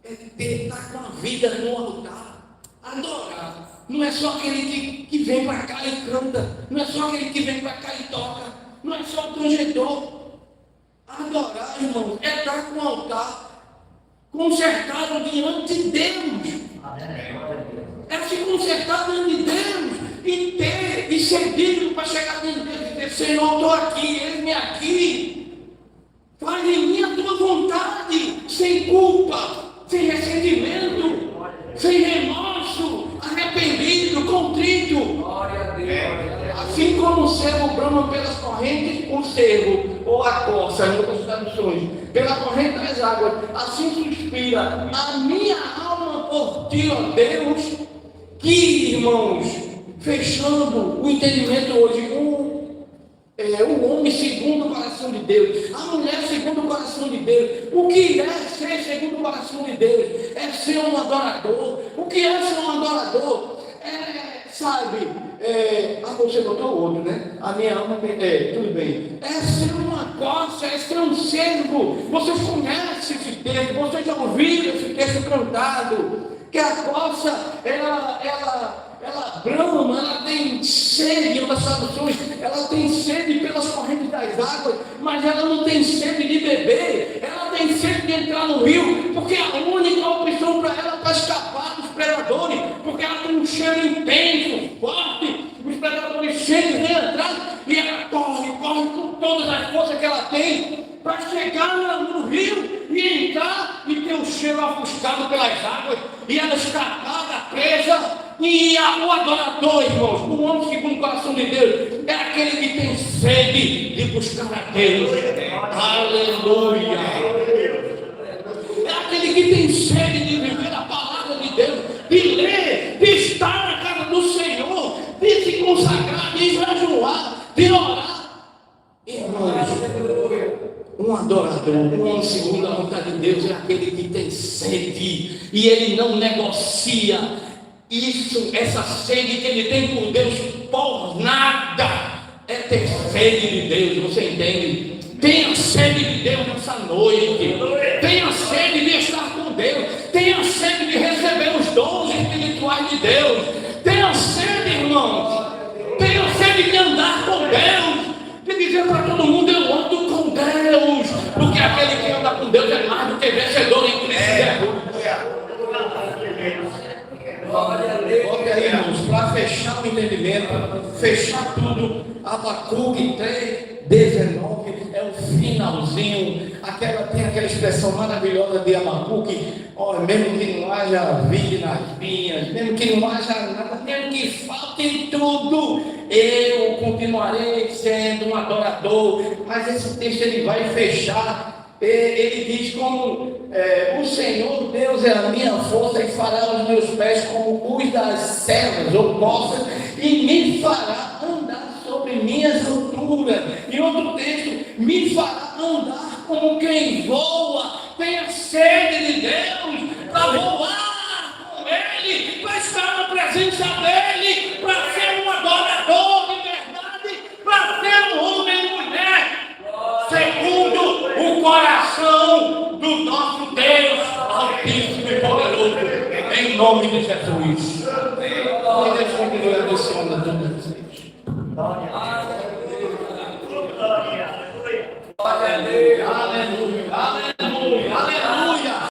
É estar com a vida no altar. Adorar. Não é só aquele que vem para cá e canta. Não é só aquele que vem para cá e toca. Não é só o tangedor. Adorar, irmão, é estar com o altar consertado diante de Deus. É se consertar diante de Deus. E ser digno para chegar diante de Deus e dizer: Senhor, eu estou aqui, eis-me aqui. Faz em mim a tua vontade, sem culpa, sem ressentimento, sem remorso, arrependido, contrito. Glória a Deus. Assim como o servo brama pelas correntes, o servo, ou a corça, em outras traduções, pela corrente das águas, assim suspira a minha alma por ti, ó Deus. Que, irmãos, fechando o entendimento hoje, o homem segundo o coração de Deus, a mulher segundo o coração de Deus. O que é ser segundo o coração de Deus? É ser um adorador. O que é ser um adorador? Você botou outro, né? A minha alma, tudo bem. É ser uma coça, é ser um servo. Vocês conhecem esse texto, vocês já ouviram esse texto cantado. Que a corça, ela brama, ela tem sede, em outras traduções, ela tem sede pelas correntes das águas, mas ela não tem sede de beber, ela tem sede de entrar no rio, porque a única opção para ela é para escapar dos predadores, porque ela tem um cheiro intenso, forte, os predadores chegam e entrar, e ela corre com todas as forças que ela tem, para chegar no rio e entrar e ter o cheiro ofuscado pelas águas, e ela escapar da presa. E o adorador, irmãos, o homem segundo o coração de Deus, é aquele que tem sede de buscar a Deus. Aleluia! É aquele que tem sede de viver a palavra de Deus, de ler, de estar na casa do Senhor, de se consagrar, de jejuar, de orar. Irmãos, um adorador, um homem segundo a vontade de Deus, é aquele que tem sede e ele não negocia. Isso, essa sede que ele tem por Deus, por nada, é ter sede de Deus, você entende? Tenha sede de Deus nessa noite, tenha sede de estar com Deus, tenha sede de receber os dons espirituais de Deus, tenha sede, irmãos, tenha sede de andar com Deus, de dizer para todo mundo: eu ando com Deus, porque aquele que anda com Deus é mais do que vencedor em Cristo Jesus. Olha aí, irmãos, para fechar o entendimento, fechar tudo, Abacuque 3:19 é o finalzinho. Tem aquela expressão maravilhosa de Abacuque: olha, mesmo que não haja vide nas vinhas, mesmo que não haja nada, mesmo que falte tudo, eu continuarei sendo um adorador. Mas esse texto ele vai fechar. Ele diz como o Senhor Deus é a minha força e fará os meus pés como os das servas ou poças e me fará andar sobre minhas alturas. Em outro texto, me fará andar como quem voa. Tenha sede de Deus para voar com Ele, para estar na presença dEle, para ser um adorador de verdade, para ser um homem e mulher segundo o coração do nosso Deus Altíssimo e Poderoso, em nome de Jesus. Que Deus continue abençoando a todos vocês.